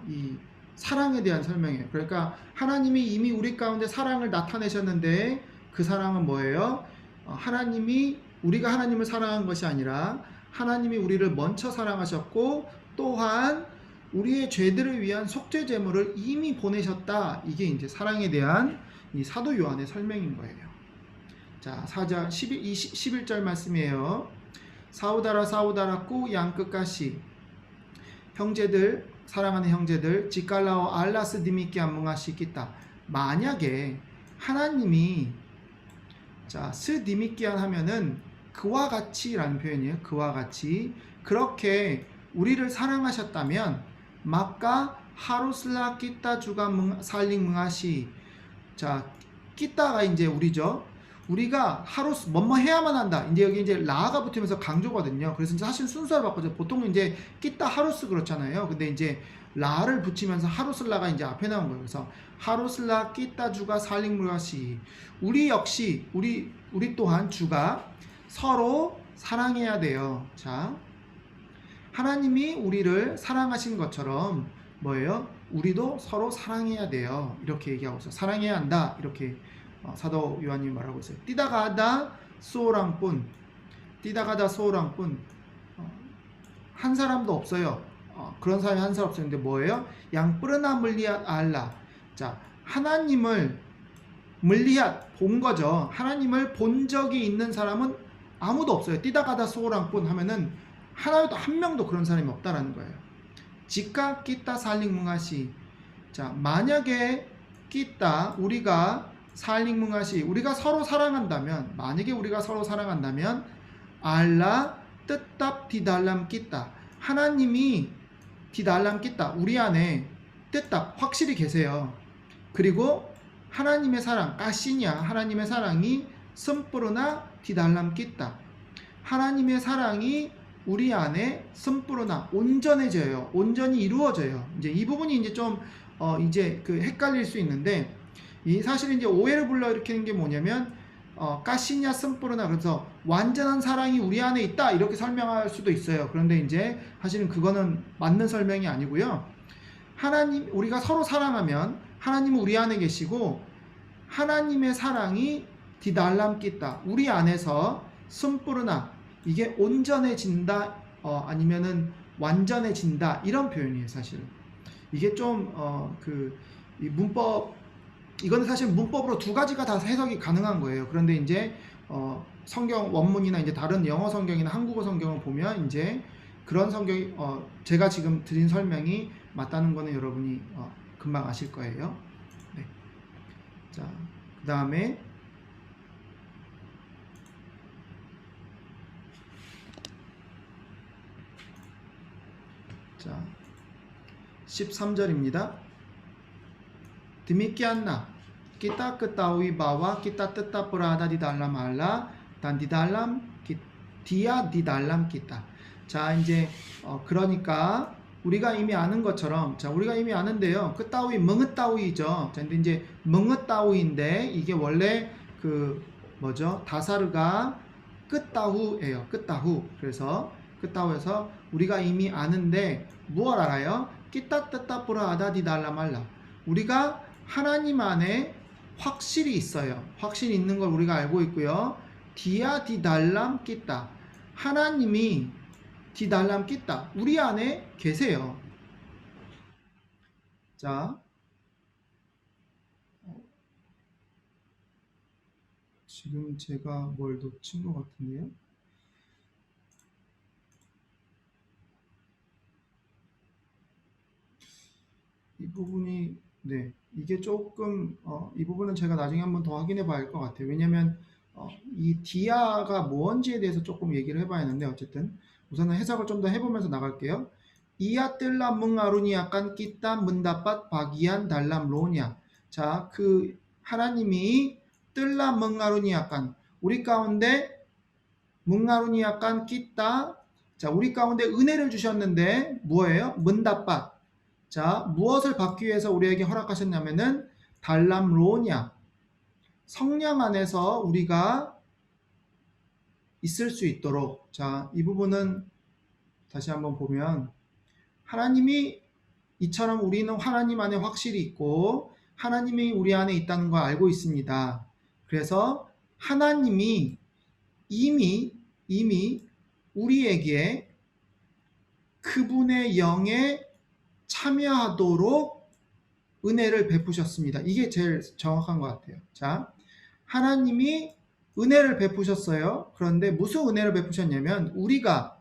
이 사랑에 대한 설명이에요. 그러니까 하나님이 이미 우리 가운데 사랑을 나타내셨는데 그 사랑은 뭐예요? 하나님이 우리가 하나님을 사랑한 것이 아니라 하나님이 우리를 먼저 사랑하셨고 또한 우리의 죄들을 위한 속죄 제물을 이미 보내셨다. 이게 이제 사랑에 대한 이 사도 요한의 설명인 거예요. 자, 4장 11절 말씀이에요. 사우다라 사우다라 꾸 양끝까시 형제들, 사랑하는 형제들, 지칼라오 알라스 디미키 안뭉아시키다. 만약에 하나님이 자, 스 디미키안 하면은 그와 같이라는 표현이에요. 그와 같이 그렇게 우리를 사랑하셨다면 마까 하루슬라 끼따 주가 살링 뭉하시. 자, 끼따가 이제 우리죠. 우리가 하루 뭐뭐 해야만 한다. 이제 여기 이제 라가 붙으면서 강조거든요. 그래서 사실 순서를 바꿔서 보통 이제 끼따 하루스 그렇잖아요. 근데 이제 라를 붙이면서 하루슬라가 이제 앞에 나온 거예요. 그래서 하루슬라 끼따 주가 살링 뭉하시. 우리 역시 우리 또한 주가 서로 사랑해야 돼요. 자, 하나님이 우리를 사랑하신 것처럼 뭐예요? 우리도 서로 사랑해야 돼요. 이렇게 얘기하고 있어요. 사랑해야 한다. 이렇게 사도 요한님이 말하고 있어요. 띠다가다 소랑뿐, 띠다가다 소랑뿐. 한 사람도 없어요. 그런 사람이 한 사람 없었는데 뭐예요? 양뿌르나 물리앗 알라. 자, 하나님을 물리앗 본 거죠. 하나님을 본 적이 있는 사람은 아무도 없어요. 띠다가다 소랑뿐 하면은 하나도 한 명도 그런 사람이 없다라는 거예요. 지카 끼따 살링뭉하시. 자, 만약에 끼따 우리가 살링뭉하시 우리가 서로 사랑한다면 만약에 우리가 서로 사랑한다면 알라 뜻답 디달람 끼따 하나님이 디달람 끼따 우리 안에 뜻답 확실히 계세요. 그리고 하나님의 사랑 까시냐 하나님의 사랑이 섬뿌르나 디달람 끼따 하나님의 사랑이 우리 안에 섬뿌르나 온전해져요. 온전히 이루어져요. 이제 이 부분이 이제 좀 이제 그 헷갈릴 수 있는데 이 사실 이제 오해를 불러일으키는 게 뭐냐면 까시냐 섬뿌르나 그래서 완전한 사랑이 우리 안에 있다 이렇게 설명할 수도 있어요. 그런데 이제 사실은 그거는 맞는 설명이 아니고요. 하나님 우리가 서로 사랑하면 하나님은 우리 안에 계시고 하나님의 사랑이 디달람 끼따 우리 안에서 섬뿌르나 이게 온전해진다 아니면은 완전해진다 이런 표현이에요. 사실은 이게 좀 이 문법 이거는 사실 문법으로 두 가지가 다 해석이 가능한 거예요. 그런데 이제 성경 원문이나 이제 다른 영어 성경이나 한국어 성경을 보면 이제 그런 성경이 제가 지금 드린 설명이 맞다는 거는 여러분이 금방 아실 거예요. 네. 자, 그 다음에 자 13절입니다. Demikianlah kita ketahui bahwa kita tetap berada di dalam Allah dan di dalam Dia di dalam kita. 자, 이제 그러니까 우리가 이미 아는 것처럼 자, 우리가 이미 아는데요. 끄따위 멍ը따위죠. 자, 근데 이제 멍ը따위인데 이게 원래 그 뭐죠? 다사르가 끄따후예요. 끄따후. 그래서 끄따후에서 우리가 이미 아는데 무엇 알아요? 끼따 뜻따 뿌라하다 디달라 말라. 우리가 하나님 안에 확실히 있어요. 확실히 있는 걸 우리가 알고 있고요. 디아 디달람 끼따 하나님이 디달람 끼따 우리 안에 계세요. 자, 지금 제가 뭘 놓친 것 같은데요. 이 부분이 네 이게 조금 이 부분은 제가 나중에 한번 더 확인해 봐야 할 것 같아요. 왜냐면 이 디아가 뭔지에 대해서 조금 얘기를 해봐야 하는데 어쨌든 우선은 해석을 좀 더 해보면서 나갈게요. 이야 뜰라 뭉아루니 약간 끼따 문다pat 바기안 달람 로냐. 자, 그 하나님이 뜰라 뭉아루니 약간 우리 가운데 뭉아루니 약간 끼따 자, 우리 가운데 은혜를 주셨는데 뭐예요? 문답밭. 자, 무엇을 받기 위해서 우리에게 허락하셨냐면은 달람로냐. 성령 안에서 우리가 있을 수 있도록. 자, 이 부분은 다시 한번 보면 하나님이 이처럼 우리는 하나님 안에 확실히 있고 하나님이 우리 안에 있다는 걸 알고 있습니다. 그래서 하나님이 이미 우리에게 그분의 영에 참여하도록 은혜를 베푸셨습니다. 이게 제일 정확한 것 같아요. 자, 하나님이 은혜를 베푸셨어요. 그런데 무슨 은혜를 베푸셨냐면 우리가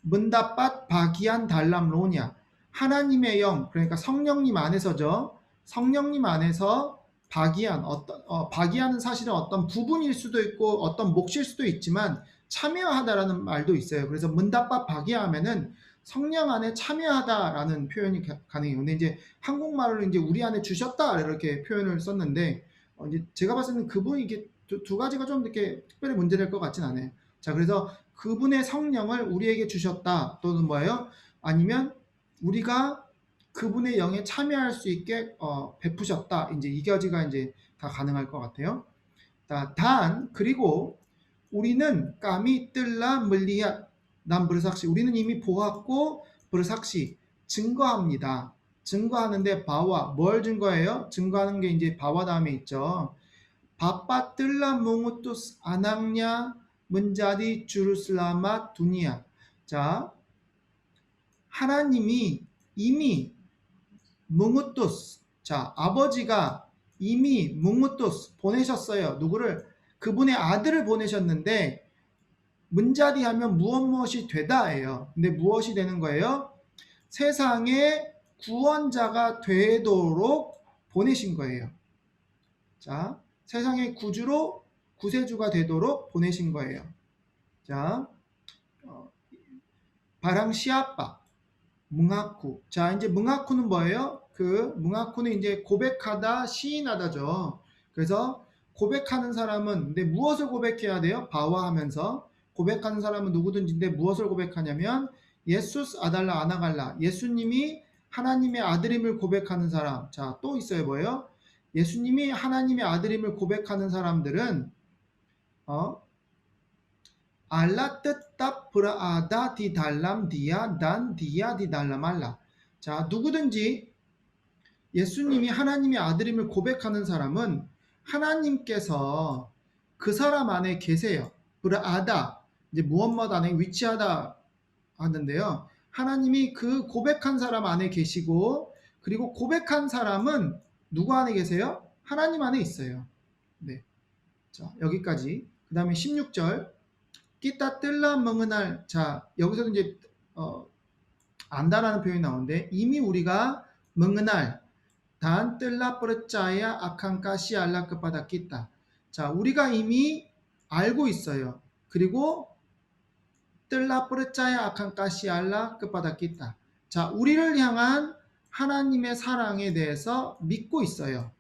문답밭 바기안 달람로냐 하나님의 영 그러니까 성령님 안에서죠. 성령님 안에서 바기안은 사실은 어떤 부분일 수도 있고 어떤 몫일 수도 있지만 참여하다라는 말도 있어요. 그래서 문답밭 바기하면은 성령 안에 참여하다라는 표현이 가능해요. 근데 이제 한국말로 이제 우리 안에 주셨다 이렇게 표현을 썼는데 이제 제가 봤을 때는 그분이 이게 두 가지가 좀 이렇게 특별히 문제될 것 같진 않아요. 자, 그래서 그분의 성령을 우리에게 주셨다 또는 뭐예요? 아니면 우리가 그분의 영에 참여할 수 있게 베푸셨다. 이제 이 가지가 이제 다 가능할 것 같아요. 그리고 우리는 까미 뜰라 물리야 난 브르삭시 우리는 이미 보았고 브르삭시 증거합니다. 증거하는데 바와 뭘 증거해요? 증거하는 게 이제 바와 다음에 있죠. 바빠 뜰라 몽우투스 아낙냐 문자디 주루슬라마 두니아. 자, 하나님이 이미 뭉우토스. 자, 아버지가 이미 뭉우토스 보내셨어요. 누구를? 그분의 아들을 보내셨는데 문자디 하면 무엇이 되다예요. 근데 무엇이 되는 거예요? 세상에 구원자가 되도록 보내신 거예요. 자, 세상의 구세주가 되도록 보내신 거예요. 자, 바랑 시아빠 뭉하쿠. 자, 이제 뭉하쿠는 뭐예요? 그 뭉하쿠는 이제 고백하다, 시인하다죠. 그래서 고백하는 사람은 근데 무엇을 고백해야 돼요? 바와하면서 고백하는 사람은 누구든지인데 무엇을 고백하냐면 예수스 아달라 아나갈라. 예수님이 하나님의 아들임을 고백하는 사람. 자, 또 있어요. 뭐예요? 예수님이 하나님의 아들임을 고백하는 사람들은 알라 뜻답 브라아다 디달람 디야 단 디야 디달람 알라. 자, 누구든지 예수님이 하나님의 아들임을 고백하는 사람은 하나님께서 그 사람 안에 계세요. 브라아다 이제 무엇뭇 안에 위치하다 하는데요. 하나님이 그 고백한 사람 안에 계시고 그리고 고백한 사람은 누구 안에 계세요? 하나님 안에 있어요. 네. 자, 여기까지. 그 다음에 16절. 끼따 뜰라 멍은알. 자, 여기서도 이제 안다라는 표현이 나오는데 이미 우리가 멍은알 단 뜰라 뿌르짜야 아칸까시 알라 끝바다 끼따. 자, 우리가 이미 알고 있어요. 그리고 뜰라 뿌르짜야 아칸까시 알라 끝바다 끼따. 자, 우리를 향한 하나님의 사랑에 대해서 믿고 있어요.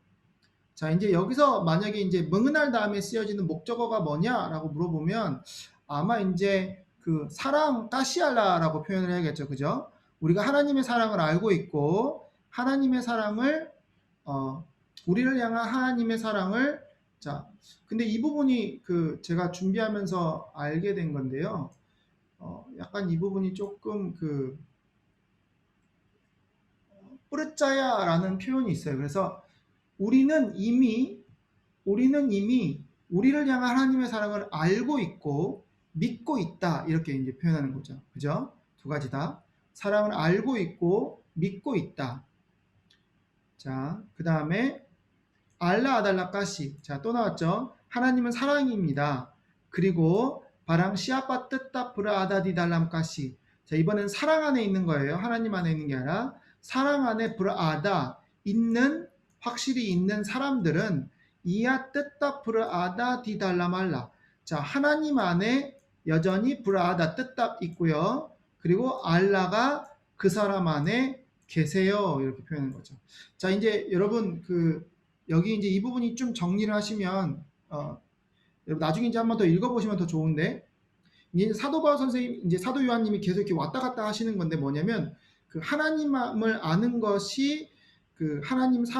자, 이제 여기서 만약에 이제 멍은알 다음에 쓰여지는 목적어가 뭐냐라고 물어보면 아마 이제 그 사랑 까시알라라고 표현을 해야겠죠. 그죠? 우리가 하나님의 사랑을 알고 있고 하나님의 사랑을 우리를 향한 하나님의 사랑을 자, 근데 이 부분이 그 제가 준비하면서 알게 된 건데요. 약간 이 부분이 조금 그 뿌르짜야라는 표현이 있어요. 그래서 우리는 이미 우리를 향한 하나님의 사랑을 알고 있고 믿고 있다 이렇게 이제 표현하는 거죠. 그죠? 두 가지 다 사랑을 알고 있고 믿고 있다. 자, 그 다음에 알라 아달라까시. 자, 또 나왔죠. 하나님은 사랑입니다. 그리고 바랑 시아빠 뜻다 브라 아다디 달람까시. 자, 이번엔 사랑 안에 있는 거예요. 하나님 안에 있는 게 아니라 사랑 안에 브라 아다 있는 확실히 있는 사람들은 이야 뜻다 브라 아다 디 달라말라. 자, 하나님 안에 여전히 브라 아다 뜻답 있고요. 그리고 알라가 그 사람 안에 계세요. 이렇게 표현하는 거죠. 자, 이제 여러분 여기 이제 이 부분이 좀 정리를 하시면 여러분 나중에 이제 한번 더 읽어보시면 더 좋은데 이제 사도 바울 선생님, 이제 사도 요한님이 계속 이렇게 왔다 갔다 하시는 건데 뭐냐면 그 하나님을 아는 것이 그 하나님을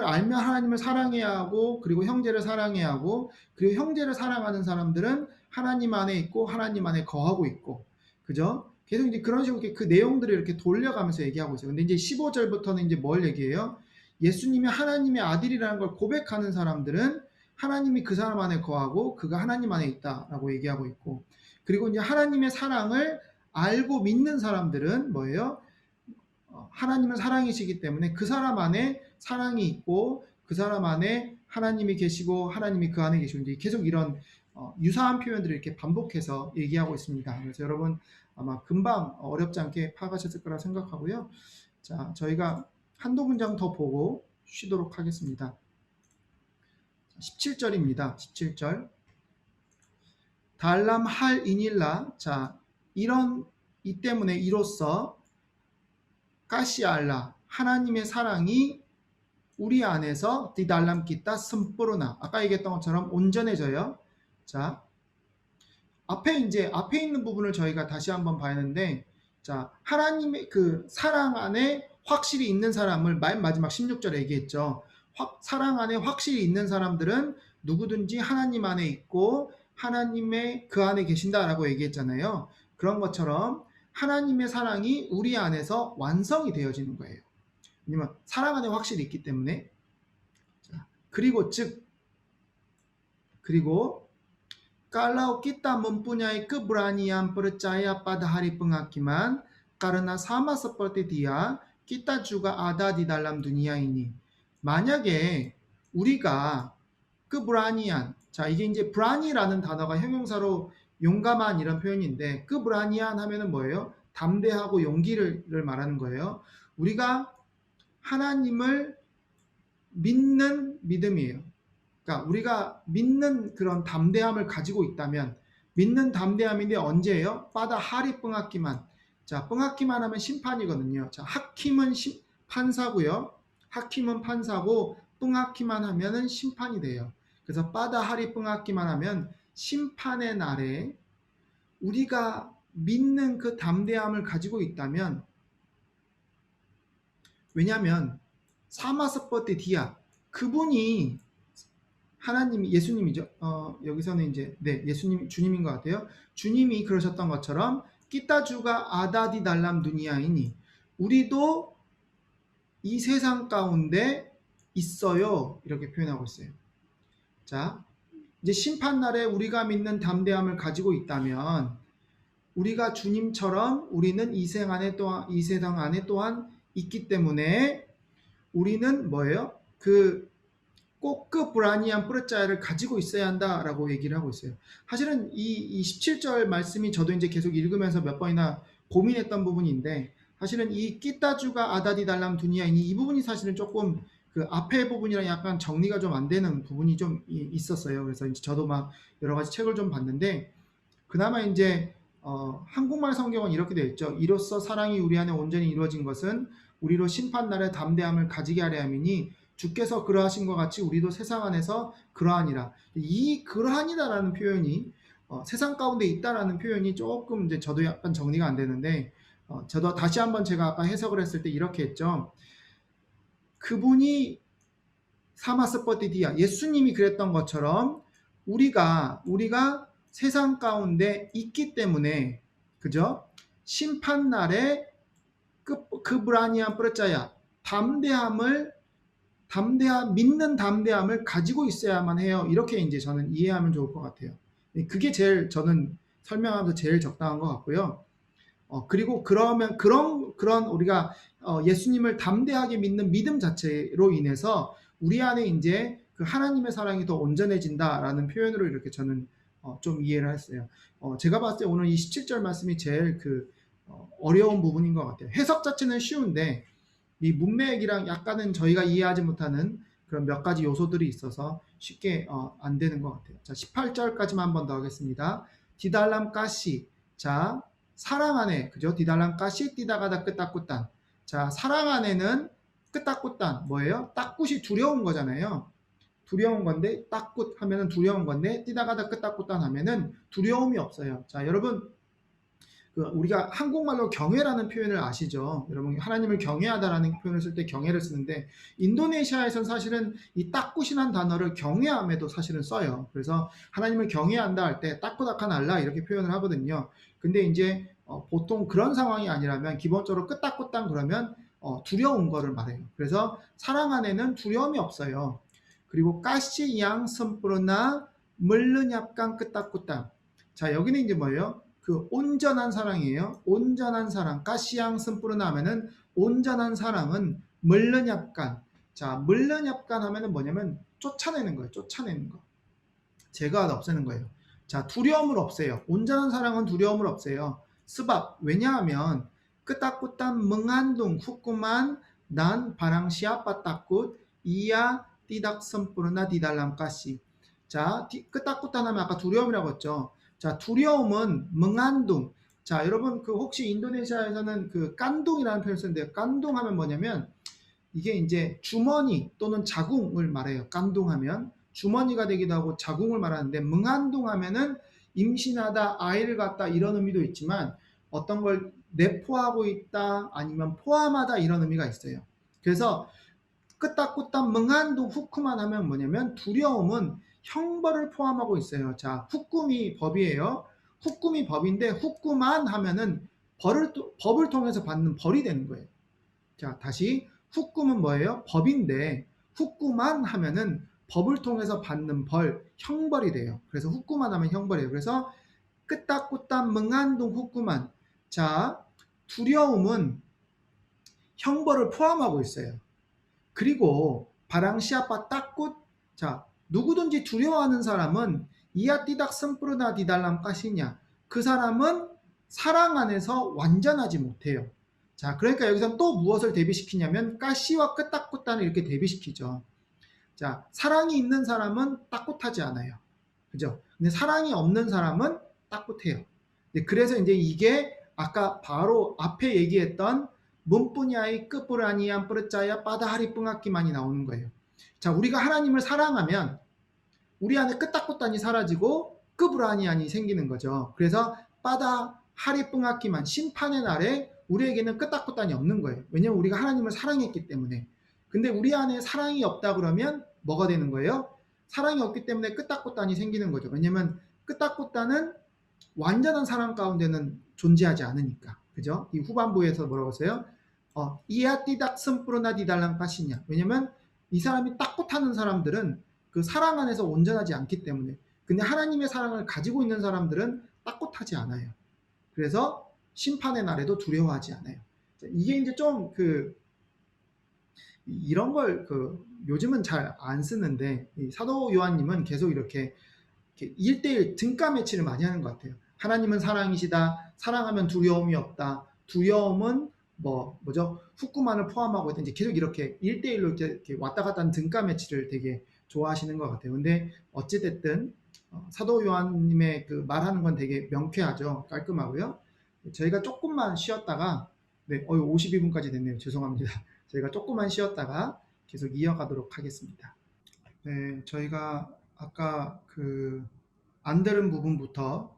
알면 하나님을 사랑해야 하고 그리고 형제를 사랑해야 하고 그리고 형제를 사랑하는 사람들은 하나님 안에 있고 하나님 안에 거하고 있고 그죠? 계속 이제 그런 식으로 그 내용들을 이렇게 돌려가면서 얘기하고 있어요. 근데 이제 15절부터는 이제 뭘 얘기해요? 예수님이 하나님의 아들이라는 걸 고백하는 사람들은 하나님이 그 사람 안에 거하고 그가 하나님 안에 있다라고 얘기하고 있고 그리고 이제 하나님의 사랑을 알고 믿는 사람들은 뭐예요? 하나님은 사랑이시기 때문에 그 사람 안에 사랑이 있고 그 사람 안에 하나님이 계시고 하나님이 그 안에 계시고 이제 계속 이런 유사한 표현들을 이렇게 반복해서 얘기하고 있습니다. 그래서 여러분 아마 금방 어렵지 않게 파악하셨을 거라 생각하고요. 자, 저희가 한두 문장 더 보고 쉬도록 하겠습니다. 17절입니다. 17절. 달람 할 이닐라. 자, 이 때문에 이로써 까시알라 하나님의 사랑이 우리 안에서 디달람 기타 스푸르나 아까 얘기했던 것처럼 온전해져요. 자, 앞에 있는 부분을 저희가 다시 한번 봐야 하는데 자, 하나님의 그 사랑 안에 확실히 있는 사람을 맨 마지막 16절에 얘기했죠. 사랑 안에 확실히 있는 사람들은 누구든지 하나님 안에 있고 하나님의 그 안에 계신다라고 얘기했잖아요. 그런 것처럼 하나님의 사랑이 우리 안에서 완성이 되어지는 거예요. 왜냐면 사랑 안에 확실히 있기 때문에. 자, 그리고 kalau kita mempunyai keberanian percaya pada hari penghakiman karena sama seperti dia kita juga ada di dalam dunia ini. 만약에 우리가 keberanian, 자 이게 이제 브라니라는 단어가 형용사로 용감한 이런 표현인데 keberanian 하면은 뭐예요? 담대하고 용기를 말하는 거예요. 우리가 하나님을 믿는 믿음이에요. 그러니까 우리가 믿는 그런 담대함을 가지고 있다면 믿는 담대함인데 언제예요? 빠다 하리 뻥학기만. 자, 뻥학기만 하면 심판이거든요. 자, 하킴은 판사고요. 하킴은 판사고 뻥학기만 하면은 심판이 돼요. 그래서 빠다 하리 뻥학기만 하면 심판의 날에 우리가 믿는 그 담대함을 가지고 있다면 왜냐하면 사마스퍼티 디아 그분이 하나님이 예수님이죠. 여기서는 이제 예수님 주님인 것 같아요. 주님이 그러셨던 것처럼 끼따주가 아다디 달람 두니아이니 우리도 이 세상 가운데 있어요. 이렇게 표현하고 있어요. 자, 이제 심판날에 우리가 믿는 담대함을 가지고 있다면 우리가 주님처럼 우리는 이 세상 안에 또한 있기 때문에 우리는 뭐예요? 꼭 그 브라니안 뿌르자를 가지고 있어야 한다라고 얘기를 하고 있어요. 사실은 이 17절 말씀이 저도 이제 계속 읽으면서 몇 번이나 고민했던 부분인데 사실은 이 끼따주가 아다디 달람 두니아이니 이 부분이 사실은 조금 그 앞에 부분이랑 약간 정리가 좀 안 되는 부분이 좀 있었어요. 그래서 이제 저도 막 여러 가지 책을 좀 봤는데 그나마 이제 한국말 성경은 이렇게 되어 있죠. 이로써 사랑이 우리 안에 온전히 이루어진 것은 우리로 심판날에 담대함을 가지게 하려 함이니 주께서 그러하신 것 같이 우리도 세상 안에서 그러하니라. 이 그러하니다라는 표현이 세상 가운데 있다라는 표현이 조금 이제 저도 약간 정리가 안 되는데 저도 다시 한번 제가 아까 해석을 했을 때 이렇게 했죠. 그분이 사마스퍼티디아 예수님이 그랬던 것처럼 우리가 세상 가운데 있기 때문에 그죠? 심판날에 그 브라니안 프레짜야 믿는 담대함을 가지고 있어야만 해요. 이렇게 이제 저는 이해하면 좋을 것 같아요. 그게 제일 저는 설명하면서 제일 적당한 것 같고요. 그리고 그러면 그런 우리가 예수님을 담대하게 믿는 믿음 자체로 인해서 우리 안에 이제 그 하나님의 사랑이 더 온전해진다라는 표현으로 이렇게 저는 좀 이해를 했어요. 제가 봤을 때 오늘 이 17절 말씀이 제일 어려운 부분인 것 같아요. 해석 자체는 쉬운데 이 문맥이랑 약간은 저희가 이해하지 못하는 그런 몇 가지 요소들이 있어서 쉽게 안 되는 것 같아요. 자, 18절까지만 한 번 더 하겠습니다. 디달람 까시. 자, 사랑 안에, 그죠? 디달람 까시 띠다가다 끄따꾸딴. 자, 사랑 안에는 끄따꾸딴 뭐예요? 따꾸시 두려운 거잖아요. 두려운 건데 따굿 하면은 두려운 건데 띠다가다 끄따굿단 하면은 두려움이 없어요. 자, 여러분 우리가 한국말로 경외라는 표현을 아시죠? 여러분 하나님을 경외하다라는 표현을 쓸 때 경외를 쓰는데 인도네시아에선 사실은 이 따굿이라는 단어를 경외함에도 사실은 써요. 그래서 하나님을 경외한다 할 때 따꾸다칸 알라 이렇게 표현을 하거든요. 근데 이제 보통 그런 상황이 아니라면 기본적으로 끄따꾸땅 그러면 두려운 거를 말해요. 그래서 사랑 안에는 두려움이 없어요. 그리고 까시 양 선뿌르나 물르냐깡 끄따꾸땅. 자, 여기는 이제 뭐예요? 그 온전한 사랑이에요. 온전한 사랑. 까시양 선뿌르나 하면은 온전한 사랑은 물르냐깐. 자, 물르냐깐 하면은 뭐냐면 쫓아내는 거예요. 쫓아내는 거. 제가 없애는 거예요. 자, 두려움을 없애요. 온전한 사랑은 두려움을 없애요. 스밥. 왜냐하면 끄따꾸딴 멍한둥 후꾸만 난 바랑 시아빠 따굿 이야 띠닥 선뿌르나 디달람까시. 자, 끄따꾸딴 하면 아까 두려움이라고 했죠. 자, 두려움은 멍한둥. 자, 여러분 그 혹시 인도네시아에서는 그 깐둥이라는 표현을 쓰는데요. 깐둥 하면 뭐냐면 이게 이제 주머니 또는 자궁을 말해요. 깐둥하면 주머니가 되기도 하고 자궁을 말하는데 멍한둥 하면은 임신하다, 아이를 갖다 이런 의미도 있지만 어떤 걸 내포하고 있다 아니면 포함하다 이런 의미가 있어요. 그래서 끄따꾸따 멍한둥 후쿠만 하면 뭐냐면 두려움은 형벌을 포함하고 있어요. 자, 후꿈이 법이에요. 후꿈이 법인데 후꾸만 하면은 법을 통해서 받는 벌이 되는 거예요. 자, 다시 후꿈은 뭐예요? 법인데 후꾸만 하면은 법을 통해서 받는 벌, 형벌이 돼요. 그래서 후꾸만 하면 형벌이에요. 그래서 끄따꾸따 멍한둥 후꾸만. 자, 두려움은 형벌을 포함하고 있어요. 그리고 바랑시아빠 따꽃. 자, 누구든지 두려워하는 사람은 이야띠닥 선뿌르나 디달람 까시냐. 그 사람은 사랑 안에서 완전하지 못해요. 자, 그러니까 여기서 또 무엇을 대비시키냐면 까시와 끄따꾸따는 이렇게 대비시키죠. 자, 사랑이 있는 사람은 따뜻하지 않아요. 그죠? 근데 사랑이 없는 사람은 따뜻해요. 그래서 이제 이게 아까 바로 앞에 얘기했던 문뿌냐이 끝뿌라니안 뿌르짜야 빠다하리 뿡악기만이 나오는 거예요. 자, 우리가 하나님을 사랑하면 우리 안에 끄따꾸따니 사라지고 끝뿌라니안이 생기는 거죠. 그래서 빠다하리 뿡악기만 심판의 날에 우리에게는 끄따꾸따니 없는 거예요. 왜냐면 우리가 하나님을 사랑했기 때문에. 근데 우리 안에 사랑이 없다 그러면 뭐가 되는 거예요? 사랑이 없기 때문에 끄따꾸따니 생기는 거죠. 왜냐면 끄따꾸따는 완전한 사랑 가운데는 존재하지 않으니까. 그죠? 이 후반부에서 뭐라고 했어요? 이아띠닥 선뿌르나 디달랑 까시냐. 왜냐면 이 사람이 따뜻하는 사람들은 그 사랑 안에서 온전하지 않기 때문에. 근데 하나님의 사랑을 가지고 있는 사람들은 따뜻하지 않아요. 그래서 심판의 날에도 두려워하지 않아요. 이게 이제 좀 이런 걸 요즘은 잘 안 쓰는데 사도 요한님은 계속 이렇게 1대1 등가 매치를 많이 하는 것 같아요. 하나님은 사랑이시다. 사랑하면 두려움이 없다. 두려움은 뭐죠? 후쿠만을 포함하고 있든지 계속 이렇게 1대1로 이렇게 왔다 갔다 하는 등가 매치를 되게 좋아하시는 것 같아요. 근데 어찌됐든 사도 요한님의 그 말하는 건 되게 명쾌하죠. 깔끔하고요. 저희가 조금만 쉬었다가 52분까지 됐네요. 죄송합니다. 저희가 조금만 쉬었다가 계속 이어가도록 하겠습니다. 네, 저희가 아까 안 들은 부분부터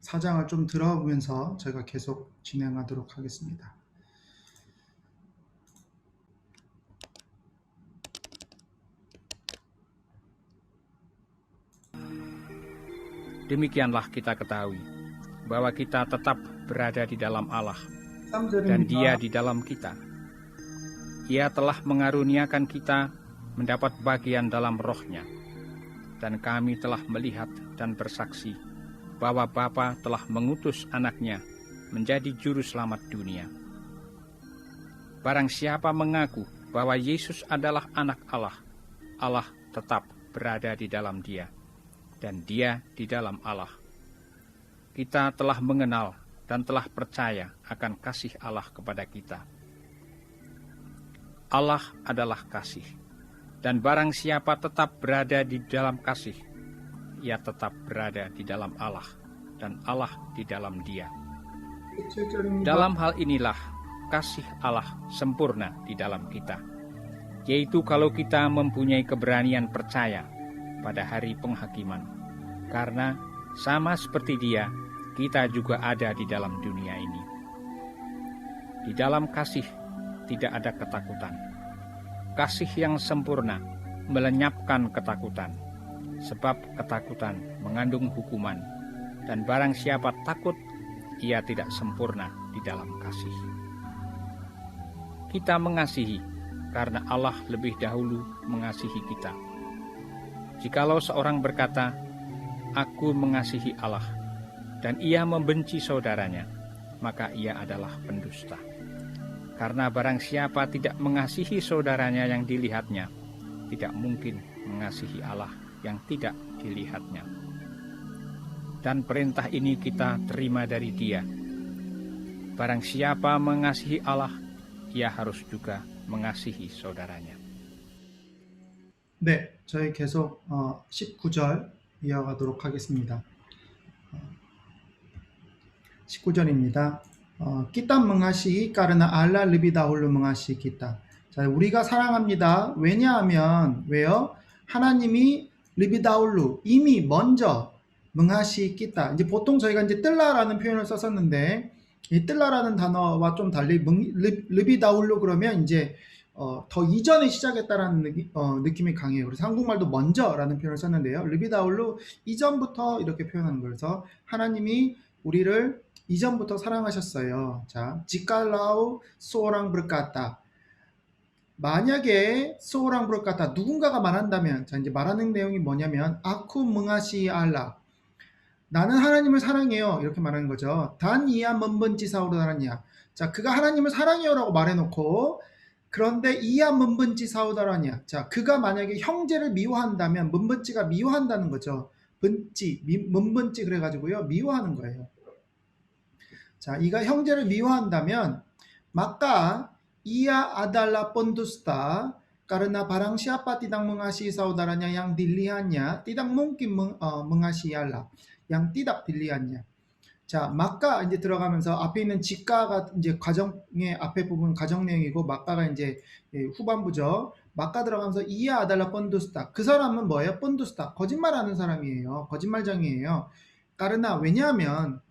4장을 좀 들어보면서 저희가 계속 진행하도록 ha겠습니다. Demikianlah kita ketahui bahwa kita tetap berada di dalam Allah dan Dia di dalam kita. Ia telah mengaruniakan kita mendapat bagian dalam roh-Nya, dan kami telah melihat dan bersaksi bahwa Bapa telah mengutus anak-Nya menjadi juru selamat dunia. Barang siapa mengaku bahwa Yesus adalah anak Allah, Allah tetap berada di dalam Dia, dan Dia di dalam Allah. Kita telah mengenal dan telah percaya akan kasih Allah kepada kita. Allah adalah kasih, dan barang siapa tetap berada di dalam kasih, ia tetap berada di dalam Allah, dan Allah di dalam Dia. Dalam hal inilah kasih Allah sempurna di dalam kita, yaitu kalau kita mempunyai keberanian percaya pada hari penghakiman. Karena sama seperti Dia, kita juga ada di dalam dunia ini. Di dalam kasih tidak ada ketakutan. Kasih yang sempurna melenyapkan ketakutan, sebab ketakutan mengandung hukuman, dan barang siapa takut, ia tidak sempurna di dalam kasih. Kita mengasihi karena Allah lebih dahulu mengasihi kita. Jikalau seorang berkata, "Aku mengasihi Allah," dan ia membenci saudaranya, maka ia adalah pendusta. Karena barang siapa tidak mengasihi saudaranya yang dilihatnya, tidak mungkin mengasihi Allah yang tidak dilihatnya. Dan perintah ini kita terima dari Dia. Barang siapa mengasihi Allah, ia harus juga mengasihi saudaranya. 네, 저희 계속 19절 이어가도록 하겠습니다. 19절입니다. kita mengasihi karena Allah lebih dahulu mengasihi kita. 자, 우리가 사랑합니다. 왜냐하면 왜요? 하나님이 lebih dahulu 이미 먼저 mengasihi kita. 이제 보통 저희가 이제 뜰라라는 표현을 썼었는데 이 뜰라라는 단어와 좀 달리 lebih dahulu 그러면 이제 더 이전에 시작했다라는 느낌이 강해요. 그래서 한국말도 먼저라는 표현을 썼는데요. lebih dahulu 이전부터 이렇게 표현하는 거예요. 그래서 하나님이 우리를 이전부터 사랑하셨어요. 자, jikalau seorang berkata, 만약에 seorang berkata, 누군가가 말한다면, 자, 이제 말하는 내용이 뭐냐면, aku mengasihi Allah, 나는 하나님을 사랑해요. 이렇게 말하는 거죠. dan ia membenci saudaranya. 자, 그가 하나님을 사랑해요라고 말해놓고, 그런데 ia membenci saudaranya. 자, 그가 만약에 형제를 미워한다면, membenci가 미워한다는 거죠. benci, membenci 그래가지고요, 미워하는 거예요. 자, 이가 형제를 미워한다면 maka ia adalah pendusta karena barang siapa tidak mengasihi saudaranya yang dilihatnya tidak mungkin mengasihi Allah yang tidak dilihatnya. 자, maka 이제 들어가면서 앞에 있는 직가가 이제 가정의 앞에 부분 가정 내용이고 maka가 이제 후반부죠. maka 들어가면서 ia adalah pendusta. 그 사람은 뭐예요? pendusta. 거짓말하는 사람이에요. 거짓말쟁이에요. karena 왜냐하면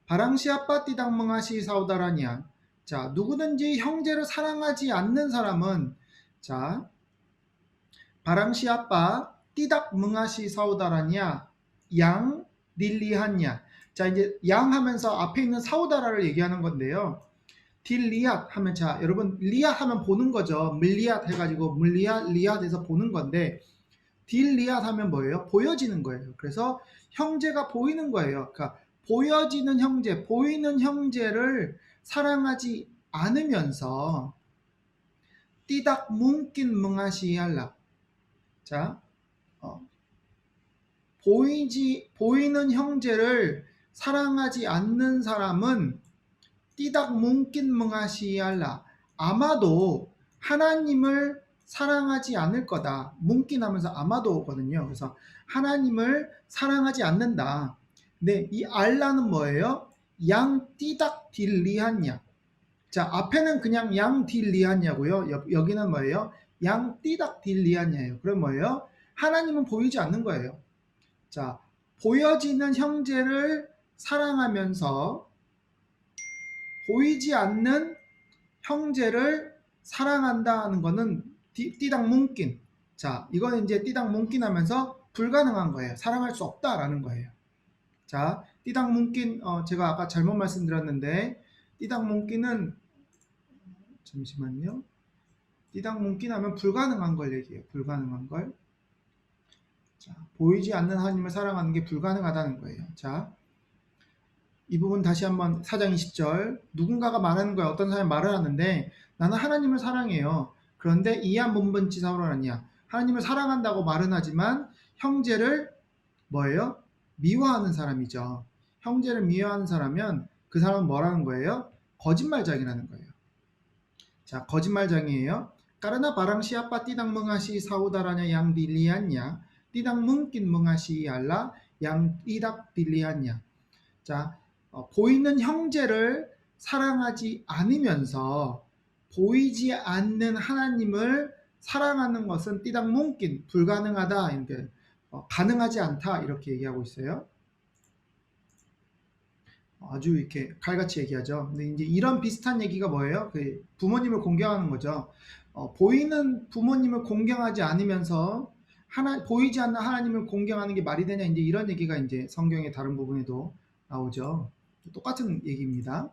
barang siapa tidak mengasihi saudaranya. 자, 누구든지 형제를 사랑하지 않는 사람은 자, barang siapa tidak mengasihi saudaranya yang dilihatnya. 자, 이제 양 하면서 앞에 있는 사우다라를 얘기하는 건데요. 딜리앗 하면 자, 여러분 리앗 하면 보는 거죠. 밀리앗 해가지고 물리앗 리앗에서 보는 건데 딜리앗 하면 뭐예요? 보여지는 거예요. 그래서 형제가 보이는 거예요. 그러니까 보여지는 형제, 보이는 형제를 사랑하지 않으면서 tidak mungkin mengasihi Allah. 자, 보이는 형제를 사랑하지 않는 사람은 tidak mungkin mengasihi Allah. 아마도 하나님을 사랑하지 않을 거다. mungkin 하면서 아마도거든요. 그래서 하나님을 사랑하지 않는다. 네, 이 알라는 뭐예요? 양 띠닥 딜리한냐. 자, 앞에는 그냥 양 딜리한냐고요. 여기는 뭐예요? 양 띠닥 딜리한냐예요. 그럼 뭐예요? 하나님은 보이지 않는 거예요. 자, 보여지는 형제를 사랑하면서 보이지 않는 형제를 사랑한다는 거는 띠닥 뭉낀. 자, 이거는 이제 띠닥 뭉낀 하면서 불가능한 거예요. 사랑할 수 없다라는 거예요. 자, 띠닥 뭉낀 제가 아까 잘못 말씀드렸는데 띠닥 뭉낀은 잠시만요. 띠닥 뭉낀 하면 불가능한 걸 얘기해요. 불가능한 걸. 자, 보이지 않는 하나님을 사랑하는 게 불가능하다는 거예요. 자, 이 부분 다시 한번 4장 20절 누군가가 말하는 거예요. 어떤 사람이 말을 하는데 나는 하나님을 사랑해요. 그런데 이야 몸번지 사오라냐. 하나님을 사랑한다고 말은 하지만 형제를 뭐예요? 미워하는 사람이죠. 형제를 미워하는 사람은 그 사람은 뭐라는 거예요? 거짓말장이라는 거예요. 자, 거짓말장이에요. Karena barang siapa tidak mengasihi saudaranya yang dilihatnya, tidak mungkin mengasihi Allah yang tidak dilihatnya. 자, 보이는 형제를 사랑하지 않으면서 보이지 않는 하나님을 사랑하는 것은 띠당 뭉낀 불가능하다 이렇게 가능하지 않다 이렇게 얘기하고 있어요. 아주 이렇게 칼같이 얘기하죠. 근데 이제 이런 비슷한 얘기가 뭐예요? 그 부모님을 공경하는 거죠. 보이는 부모님을 공경하지 않으면서 보이지 않는 하나님을 공경하는 게 말이 되냐 이제 이런 얘기가 이제 성경의 다른 부분에도 나오죠. 똑같은 얘기입니다.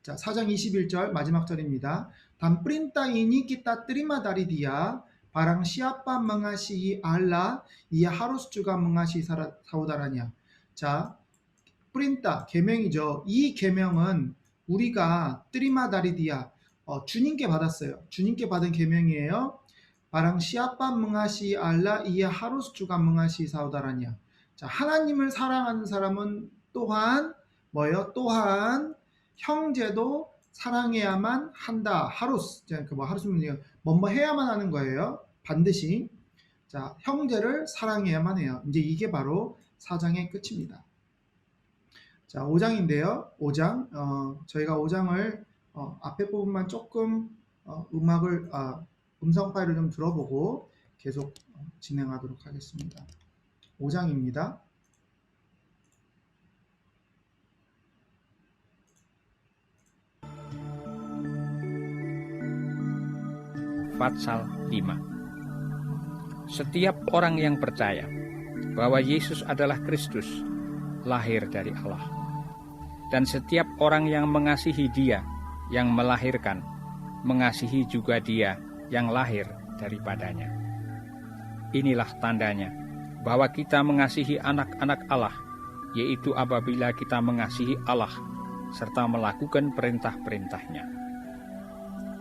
자, 4장 21절 마지막 절입니다. Dan perintah ini kita terima dari dia, barang siapa mengasihi Allah, ia harus juga mengasihi saudaranya. 자, 프린타 계명이죠. 이 계명은 우리가 뜨리마 다리디아 주님께 받았어요. 주님께 받은 계명이에요. 바랑 시아빠 멍하시 알라 이에 하루스 주가 멍하시 사우다라냐. 자, 하나님을 사랑하는 사람은 또한 뭐예요? 또한 형제도 사랑해야만 한다. 하루스. 뭐 하루스는 뭐뭐 해야만 하는 거예요. 반드시. 자, 형제를 사랑해야만 해요. 이제 이게 바로 4장의 끝입니다. 자, 5장인데요. 5장. 저희가 5장을 앞에 부분만 조금 음성 파일을 좀 들어보고 계속 진행하도록 하겠습니다. 5장입니다. Pasal 5. Setiap orang yang percaya bahwa Yesus adalah Kristus, lahir dari Allah. Dan setiap orang yang mengasihi Dia yang melahirkan, mengasihi juga Dia yang lahir daripadanya. Inilah tandanya bahwa kita mengasihi anak-anak Allah, yaitu apabila kita mengasihi Allah serta melakukan perintah-perintah-Nya.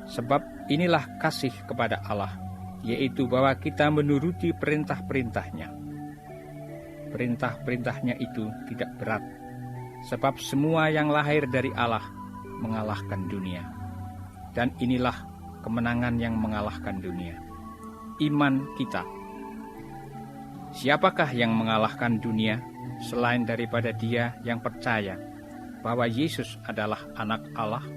Sebab inilah kasih kepada Allah, yaitu bahwa kita menuruti perintah-perintah-Nya. Perintah-perintah-Nya itu tidak berat, sebab semua yang lahir dari Allah mengalahkan dunia. Dan inilah kemenangan yang mengalahkan dunia, iman kita. Siapakah yang mengalahkan dunia selain daripada dia yang percaya bahwa Yesus adalah anak Allah?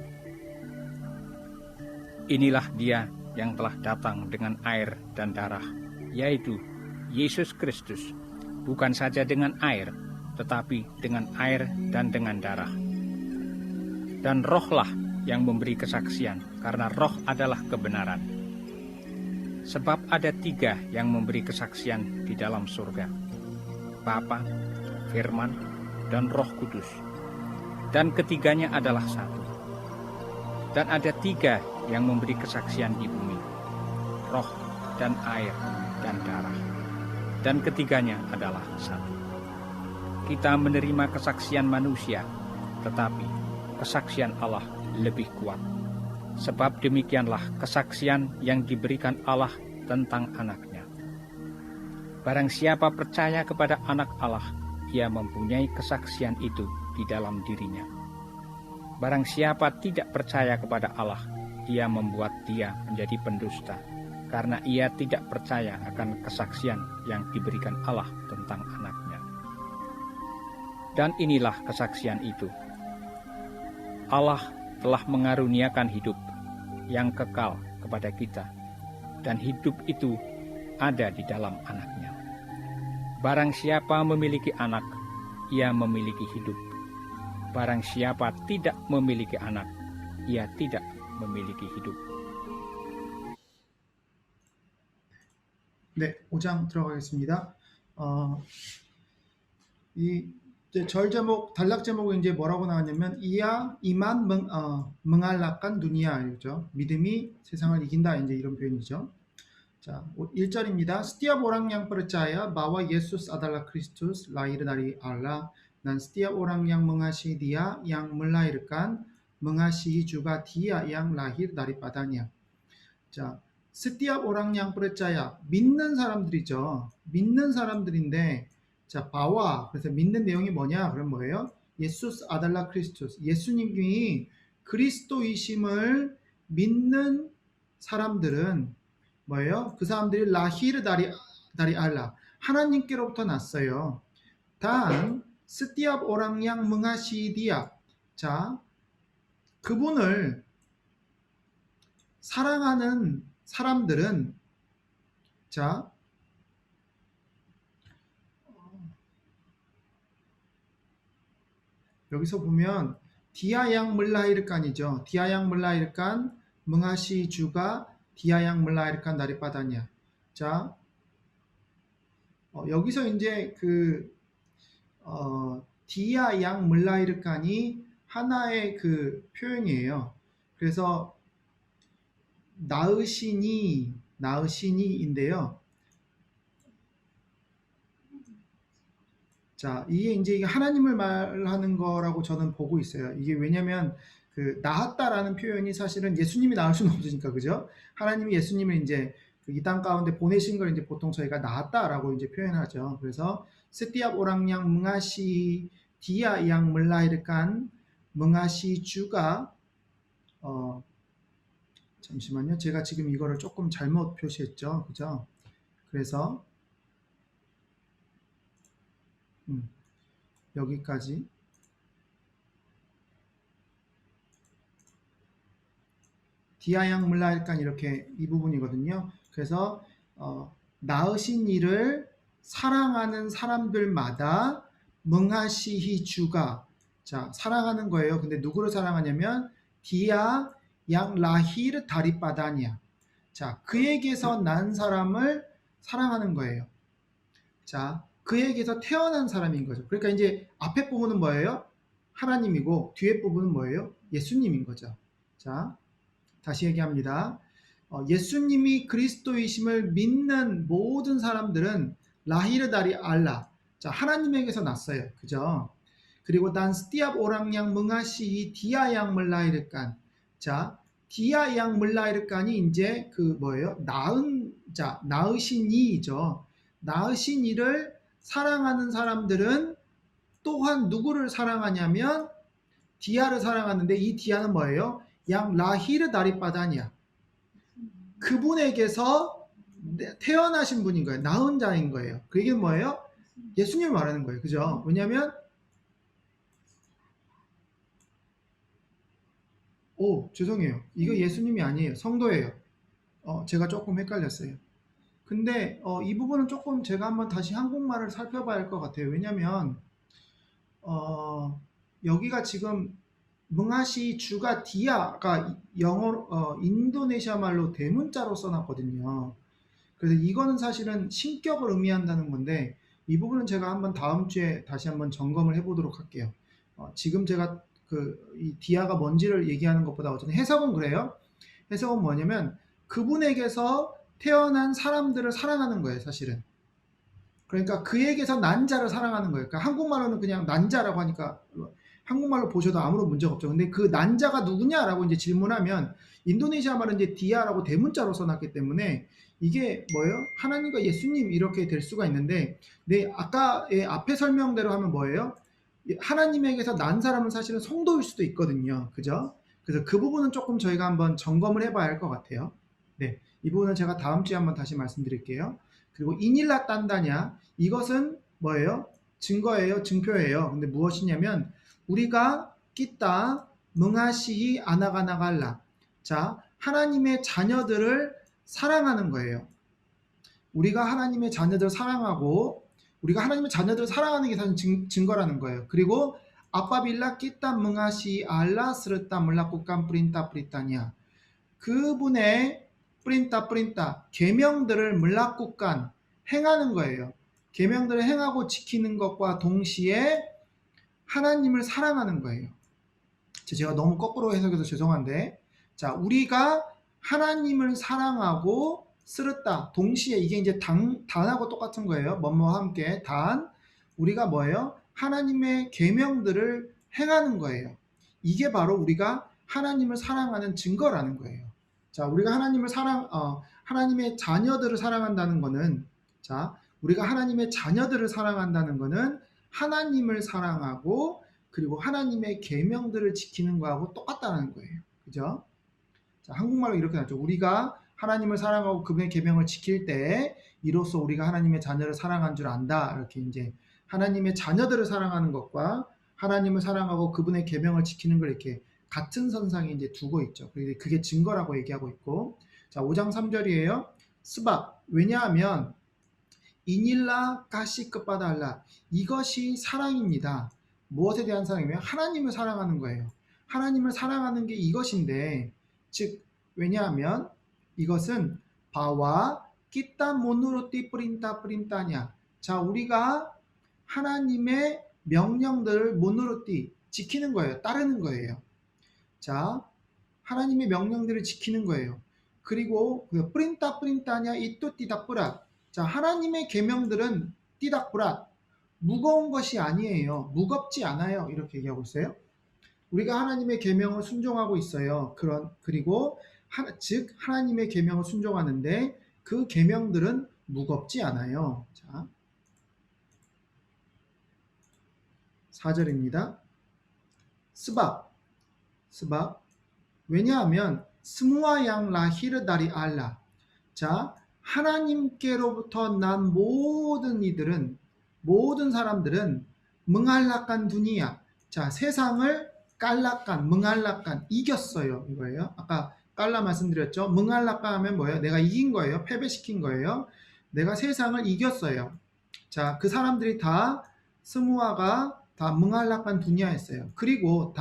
Inilah dia yang telah datang dengan air dan darah, yaitu Yesus Kristus, bukan saja dengan air, tetapi dengan air dan dengan darah. Dan rohlah yang memberi kesaksian, karena roh adalah kebenaran. Sebab ada 3 yang memberi kesaksian di dalam surga, Bapa, Firman, dan Roh Kudus. Dan ketiganya adalah satu. Dan ada 3 yang memberi kesaksian di bumi, roh dan air dan darah. Dan ketiganya adalah satu. Kita menerima kesaksian manusia, tetapi kesaksian Allah lebih kuat. Sebab demikianlah kesaksian yang diberikan Allah tentang anak-Nya. Barang siapa percaya kepada anak Allah, ia mempunyai kesaksian itu di dalam dirinya. Barang siapa tidak percaya kepada Allah, ia membuat dia menjadi pendusta, karena ia tidak percaya akan kesaksian yang diberikan Allah tentang anak-Nya. Dan inilah kesaksian itu. Allah telah mengaruniakan hidup yang kekal kepada kita, dan hidup itu ada di dalam anak-Nya. Barang siapa memiliki anak, ia memiliki hidup. Barang siapa tidak memiliki anak, ia tidak memiliki hidup. 네, 5장 들어가겠습니다. 이제 절 제목, 단락 제목은 이제 뭐라고 나왔냐면 이만 멍할락한 두니아죠. 믿음이 세상을 이긴다 이제 이런 표현이죠. 자, 1절입니다. Setiap orang yang percaya bahwa Yesus adalah Kristus, lahir dari Allah, dan setiap orang yang mengasihi Dia yang melahirkan, mengasihi juga Dia yang lahir daripadanya. 자, setiap orang yang percaya, 믿는 사람들이죠. 믿는 사람들인데, 자, 바와, 그래서 믿는 내용이 뭐냐? 그럼 뭐예요? 예수스 아달라 크리스토스, 예수님이 그리스도이심을 믿는 사람들은 뭐예요? 그 사람들이 라히르 다리 알라, 하나님께로부터 났어요. 단 스티압 오랑양 멍하시디아, 자, 그분을 사랑하는 사람들은 자, 여기서 보면 디아양 물라이르간이죠. 디아양 물라이르간 멍하시 주가 디아양 물라이르간 나리바다냐. 자, 여기서 이제 디아양 물라이르간이 하나의 그 표현이에요. 그래서 나으시니인데요. 자, 이게 하나님을 말하는 거라고 저는 보고 있어요. 이게 왜냐면 낳았다라는 표현이 사실은 예수님이 낳을 수는 없으니까, 그죠? 하나님이 예수님을 이제 이 땅 가운데 보내신 걸 이제 보통 저희가 낳았다라고 이제 표현하죠. 그래서 스티압 오랑양 뭉아시 디아 양 물라이르간 뭉아시 주가 잠시만요. 제가 지금 이거를 조금 잘못 표시했죠. 그죠? 그래서 여기까지 디아양 물라일간 이렇게 이 부분이거든요. 그래서 낳으신 이를 사랑하는 사람들마다 멍하시히 주가 자 사랑하는 거예요. 근데 누구를 사랑하냐면 디아 양 라히르 다리바다냐 자 그에게서 난 사람을 사랑하는 거예요. 자 그에게서 태어난 사람인 거죠. 그러니까 이제 앞에 부분은 뭐예요? 하나님이고 뒤에 부분은 뭐예요? 예수님인 거죠. 자 다시 얘기합니다. 예수님이 그리스도이심을 믿는 모든 사람들은 라히르다리 알라. 자, 하나님에게서 났어요. 그죠? 그리고 단 스티압 오랑양 뭉하시 디아양 물라이르간. 자, 디아양 물라이르간이 이제 뭐예요? 낳으신 이죠. 낳으신 이를 사랑하는 사람들은 또한 누구를 사랑하냐면 디아를 사랑하는데 이 디아는 뭐예요? 양 라히르 다리바다냐 그분에게서 태어나신 분인 거예요. 낳은 자인 거예요. 그 얘기는 뭐예요? 예수님을 말하는 거예요. 그죠? 왜냐하면 죄송해요. 이거 예수님이 아니에요. 성도예요. 제가 조금 헷갈렸어요. 근데 이 부분은 조금 제가 한번 다시 한국말을 살펴봐야 할 것 같아요. 왜냐하면 여기가 지금 뭉하시 주가 디아가 영어 인도네시아 말로 대문자로 써놨거든요. 그래서 이거는 사실은 신격을 의미한다는 건데 이 부분은 제가 한번 다음 주에 다시 한번 점검을 해보도록 할게요. 지금 제가 이 디아가 뭔지를 얘기하는 것보다 어쨌든 해석은 그래요. 해석은 뭐냐면 그분에게서 태어난 사람들을 사랑하는 거예요, 사실은. 그러니까 그에게서 난 자를 사랑하는 거예요. 그러니까 한국말로는 그냥 난 자라고 하니까 한국말로 보셔도 아무런 문제가 없죠. 근데 그 난 자가 누구냐라고 이제 질문하면 인도네시아 말은 이제 디아라고 대문자로 써놨기 때문에 이게 뭐예요? 하나님과 예수님 이렇게 될 수가 있는데 아까의 앞에 설명대로 하면 뭐예요? 하나님에게서 난 사람은 사실은 성도일 수도 있거든요. 그죠? 그래서 그 부분은 조금 저희가 한번 점검을 해봐야 할 것 같아요. 네, 이 부분은 제가 다음 주에 한번 다시 말씀드릴게요. 그리고 이닐라 딴다냐 이것은 뭐예요? 증거예요, 증표예요. 근데 무엇이냐면 우리가 끼따 멍하시히 아나가나갈라 자 하나님의 자녀들을 사랑하는 거예요. 우리가 하나님의 자녀들을 사랑하고 우리가 하나님의 자녀들을 사랑하는 게 사실 증거라는 거예요. 그리고 아빠빌라 끼따 멍하시 알라 스르따 몰라꾸깐 프린따 프리따냐 그분의 프린따 계명들을 물라꾸깐 행하는 거예요. 계명들을 행하고 지키는 것과 동시에 하나님을 사랑하는 거예요. 제가 너무 거꾸로 해석해서 죄송한데 자 우리가 하나님을 사랑하고 쓰르다 동시에 이게 이제 단하고 똑같은 거예요. 뭐뭐와 함께 단 우리가 뭐예요? 하나님의 계명들을 행하는 거예요. 이게 바로 우리가 하나님을 사랑하는 증거라는 거예요. 자 우리가 하나님의 자녀들을 사랑한다는 거는 자 우리가 하나님의 자녀들을 사랑한다는 거는 하나님을 사랑하고 그리고 하나님의 계명들을 지키는 거하고 똑같다는 거예요. 그죠? 자, 한국말로 이렇게 나죠. 우리가 하나님을 사랑하고 그분의 계명을 지킬 때 이로써 우리가 하나님의 자녀를 사랑한 줄 안다. 이렇게 이제 하나님의 자녀들을 사랑하는 것과 하나님을 사랑하고 그분의 계명을 지키는 걸 이렇게 같은 선상에 이제 두고 있죠. 그게 증거라고 얘기하고 있고 자, 5장 3절이에요. 스박 왜냐하면 이닐라 가시 끝바달라 이것이 사랑입니다. 무엇에 대한 사랑이면 하나님을 사랑하는 거예요. 하나님을 사랑하는 게 이것인데 즉 왜냐하면 이것은 바와 끼따 모누로띠 프린타냐 자 우리가 하나님의 명령들을 모누로띠 지키는 거예요. 따르는 거예요. 자 하나님의 명령들을 지키는 거예요. 그리고 프린타냐 이또 띠다뿌라 자 하나님의 계명들은 띠닥브랏 무거운 것이 아니에요. 무겁지 않아요. 이렇게 얘기하고 있어요. 우리가 하나님의 계명을 순종하고 있어요. 그리고 즉 하나님의 계명을 순종하는데 그 계명들은 무겁지 않아요. 자 4절입니다. 스밥 왜냐하면 스무아 양 라히르다리 알라 자 하나님께로부터 난 모든 사람들은 멍할락간 두니야 자 세상을 깔락간 멍할락간 이겼어요 이거예요. 아까 깔라 말씀드렸죠. 멍할락간 하면 뭐예요? 내가 이긴 거예요. 패배시킨 거예요. 내가 세상을 이겼어요. 자 그 사람들이 다 스무아가 다 멍할락간 두니야였어요. 그리고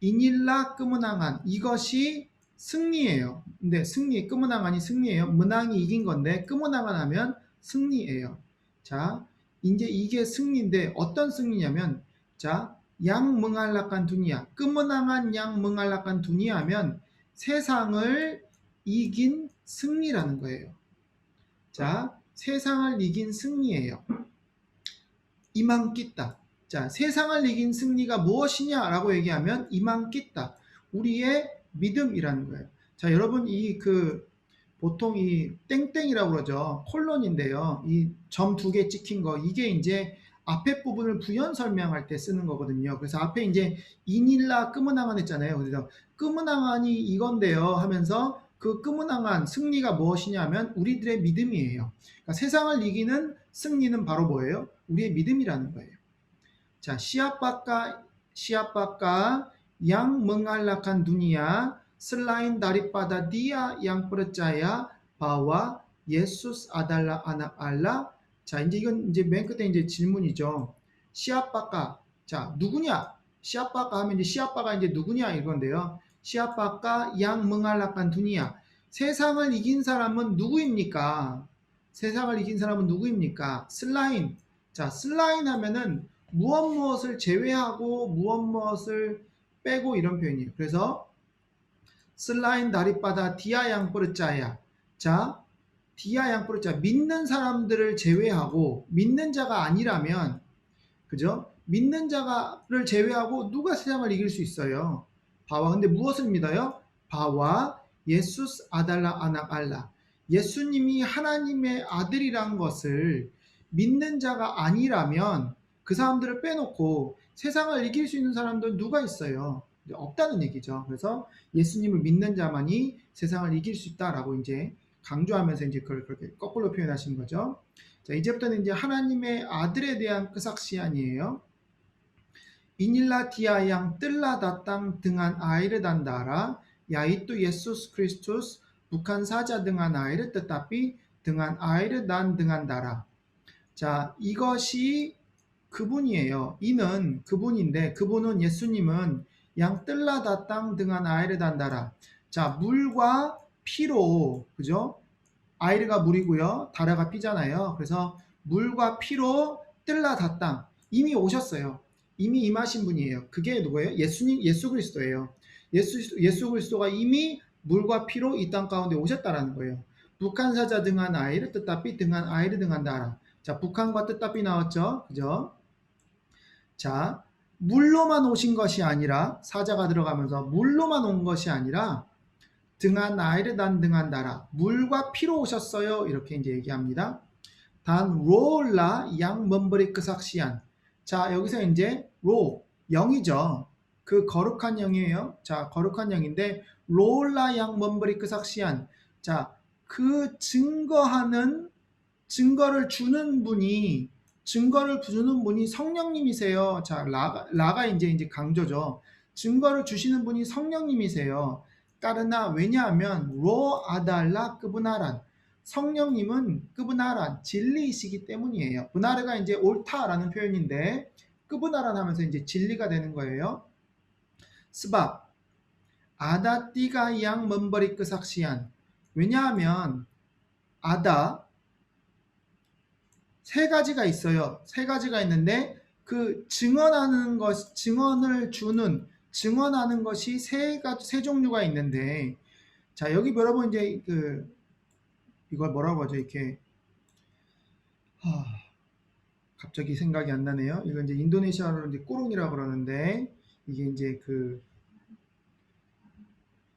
이닐라 끄문항한 이것이 승리예요. 근데 끄문항한이 승리예요. 문항이 이긴 건데 끄문항한 하면 승리예요. 자 이제 이게 승리인데 어떤 승리냐면 자 양멍할락한 두니야 끄문항한 양멍할락한 두니야 하면 세상을 이긴 승리라는 거예요. 자 세상을 이긴 승리예요. 이망끼다 자, 세상을 이긴 승리가 무엇이냐라고 얘기하면 이망끼다. 우리의 믿음이라는 거예요. 자, 여러분 보통 이 땡땡이라고 그러죠. 콜론인데요. 이 점 2개 찍힌 거 이게 이제 앞에 부분을 부연 설명할 때 쓰는 거거든요. 그래서 앞에 이제 이닐라 끄문항한 했잖아요. 그래서 끄문항한이 이건데요 하면서 그 끄문항한 승리가 무엇이냐면 우리들의 믿음이에요. 그러니까 세상을 이기는 승리는 바로 뭐예요? 우리의 믿음이라는 거예요. 자, siapakah yang mengalahkan dunia selain daripada dia yang percaya bahwa Yesus adalah anak Allah. 자, 이건 이제 맨 끝에 이제 질문이죠. siapakah. 자, 누구냐? siapakah 하면 이제 siapakah 이제 누구냐 이건데요. siapakah yang mengalahkan dunia. 세상을 이긴 사람은 누구입니까? 세상을 이긴 사람은 누구입니까? 슬라인. 자, 슬라인 하면은 무엇을 제외하고 무엇을 빼고 이런 표현이에요. 그래서 슬라인 다리바다 디아 양뿌르자야. 자, 디아 양뿌르자 믿는 사람들을 제외하고 믿는 자가 아니라면 그죠? 믿는 자를 제외하고 누가 세상을 이길 수 있어요? 바와 근데 무엇을 믿어요? 바와 예수스 아달라 아낙 알라. 예수님이 하나님의 아들이란 것을 믿는 자가 아니라면 그 사람들을 빼놓고 세상을 이길 수 있는 사람들은 누가 있어요? 없다는 얘기죠. 그래서 예수님을 믿는 자만이 세상을 이길 수 있다라고 이제 강조하면서 이제 그걸 그렇게 거꾸로 표현하신 거죠. 자, 이제부터는 이제 하나님의 아들에 대한 kesaksian이에요. Inilah dia yang telah datang dengan air dan darah, yaitu Yesus Kristus, bukan saja dengan air tetapi dengan air dan dengan darah. 자, 이것이 그분이에요. 이는 그분인데 그분은 예수님은 양 뜰라다 땅 등한 아이를 단다라. 자, 물과 피로 그죠? 아이르가 물이고요. 다라가 피잖아요. 그래서 물과 피로 뜰라다 땅 이미 오셨어요. 이미 임하신 분이에요. 그게 누구예요? 예수 그리스도예요. 예수 그리스도가 이미 물과 피로 이 땅 가운데 오셨다라는 거예요. 북한사자 등한 아이를 뜻답이 등한 아이를 등한다라. 자, 북한과 뜻답이 나왔죠. 그죠? 자, 물로만 오신 것이 아니라 사자가 들어가면서 물로만 온 것이 아니라 등한 아이를 단 등한다라 물과 피로 오셨어요. 이렇게 이제 얘기합니다. 단 롤라 양 먼버리 크삭시안. 자, 여기서 이제 로 영이죠. 그 거룩한 영이에요. 자, 거룩한 영인데 롤라 양 먼버리 크삭시안. 자, 그 증거를 주는 분이 성령님이세요. 자, 라가 이제 강조죠. 증거를 주시는 분이 성령님이세요. 까르나 왜냐하면 로 아달라 끄브나란 성령님은 끄브나란 진리이시기 때문이에요. 브나르가 이제 옳다라는 표현인데 끄브나란 하면서 이제 진리가 되는 거예요. 스밥 아다 띠가 양 먼버리 끄삭시안 왜냐하면 아다 세 가지가 있어요. 세 가지가 있는데 그 증언하는 것, 증언하는 것이 세 종류가 있는데, 자 여기 여러분 이제 이걸 뭐라고 하죠? 이렇게 갑자기 생각이 안 나네요. 이건 이제 인도네시아로 이제 꾸룬이라고 그러는데 이게 이제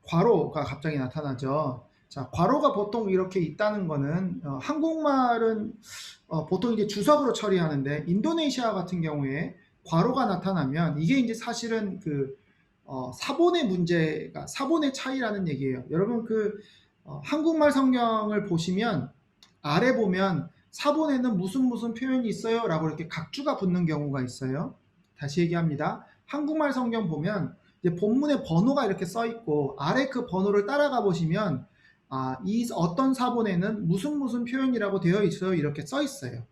괄호가 갑자기 나타나죠. 자, 괄호가 보통 이렇게 있다는 거는 한국말은 보통 이제 주석으로 처리하는데 인도네시아 같은 경우에 괄호가 나타나면 이게 이제 사실은 사본의 문제가 사본의 차이라는 얘기예요. 여러분 한국말 성경을 보시면 아래 보면 사본에는 무슨 표현이 있어요? 라고 이렇게 각주가 붙는 경우가 있어요. 다시 얘기합니다. 한국말 성경 보면 이제 본문에 번호가 이렇게 써 있고 아래 그 번호를 따라가 보시면 이 어떤 사본에는 무슨 표현이라고 되어 있어요. 이렇게 써 있어요.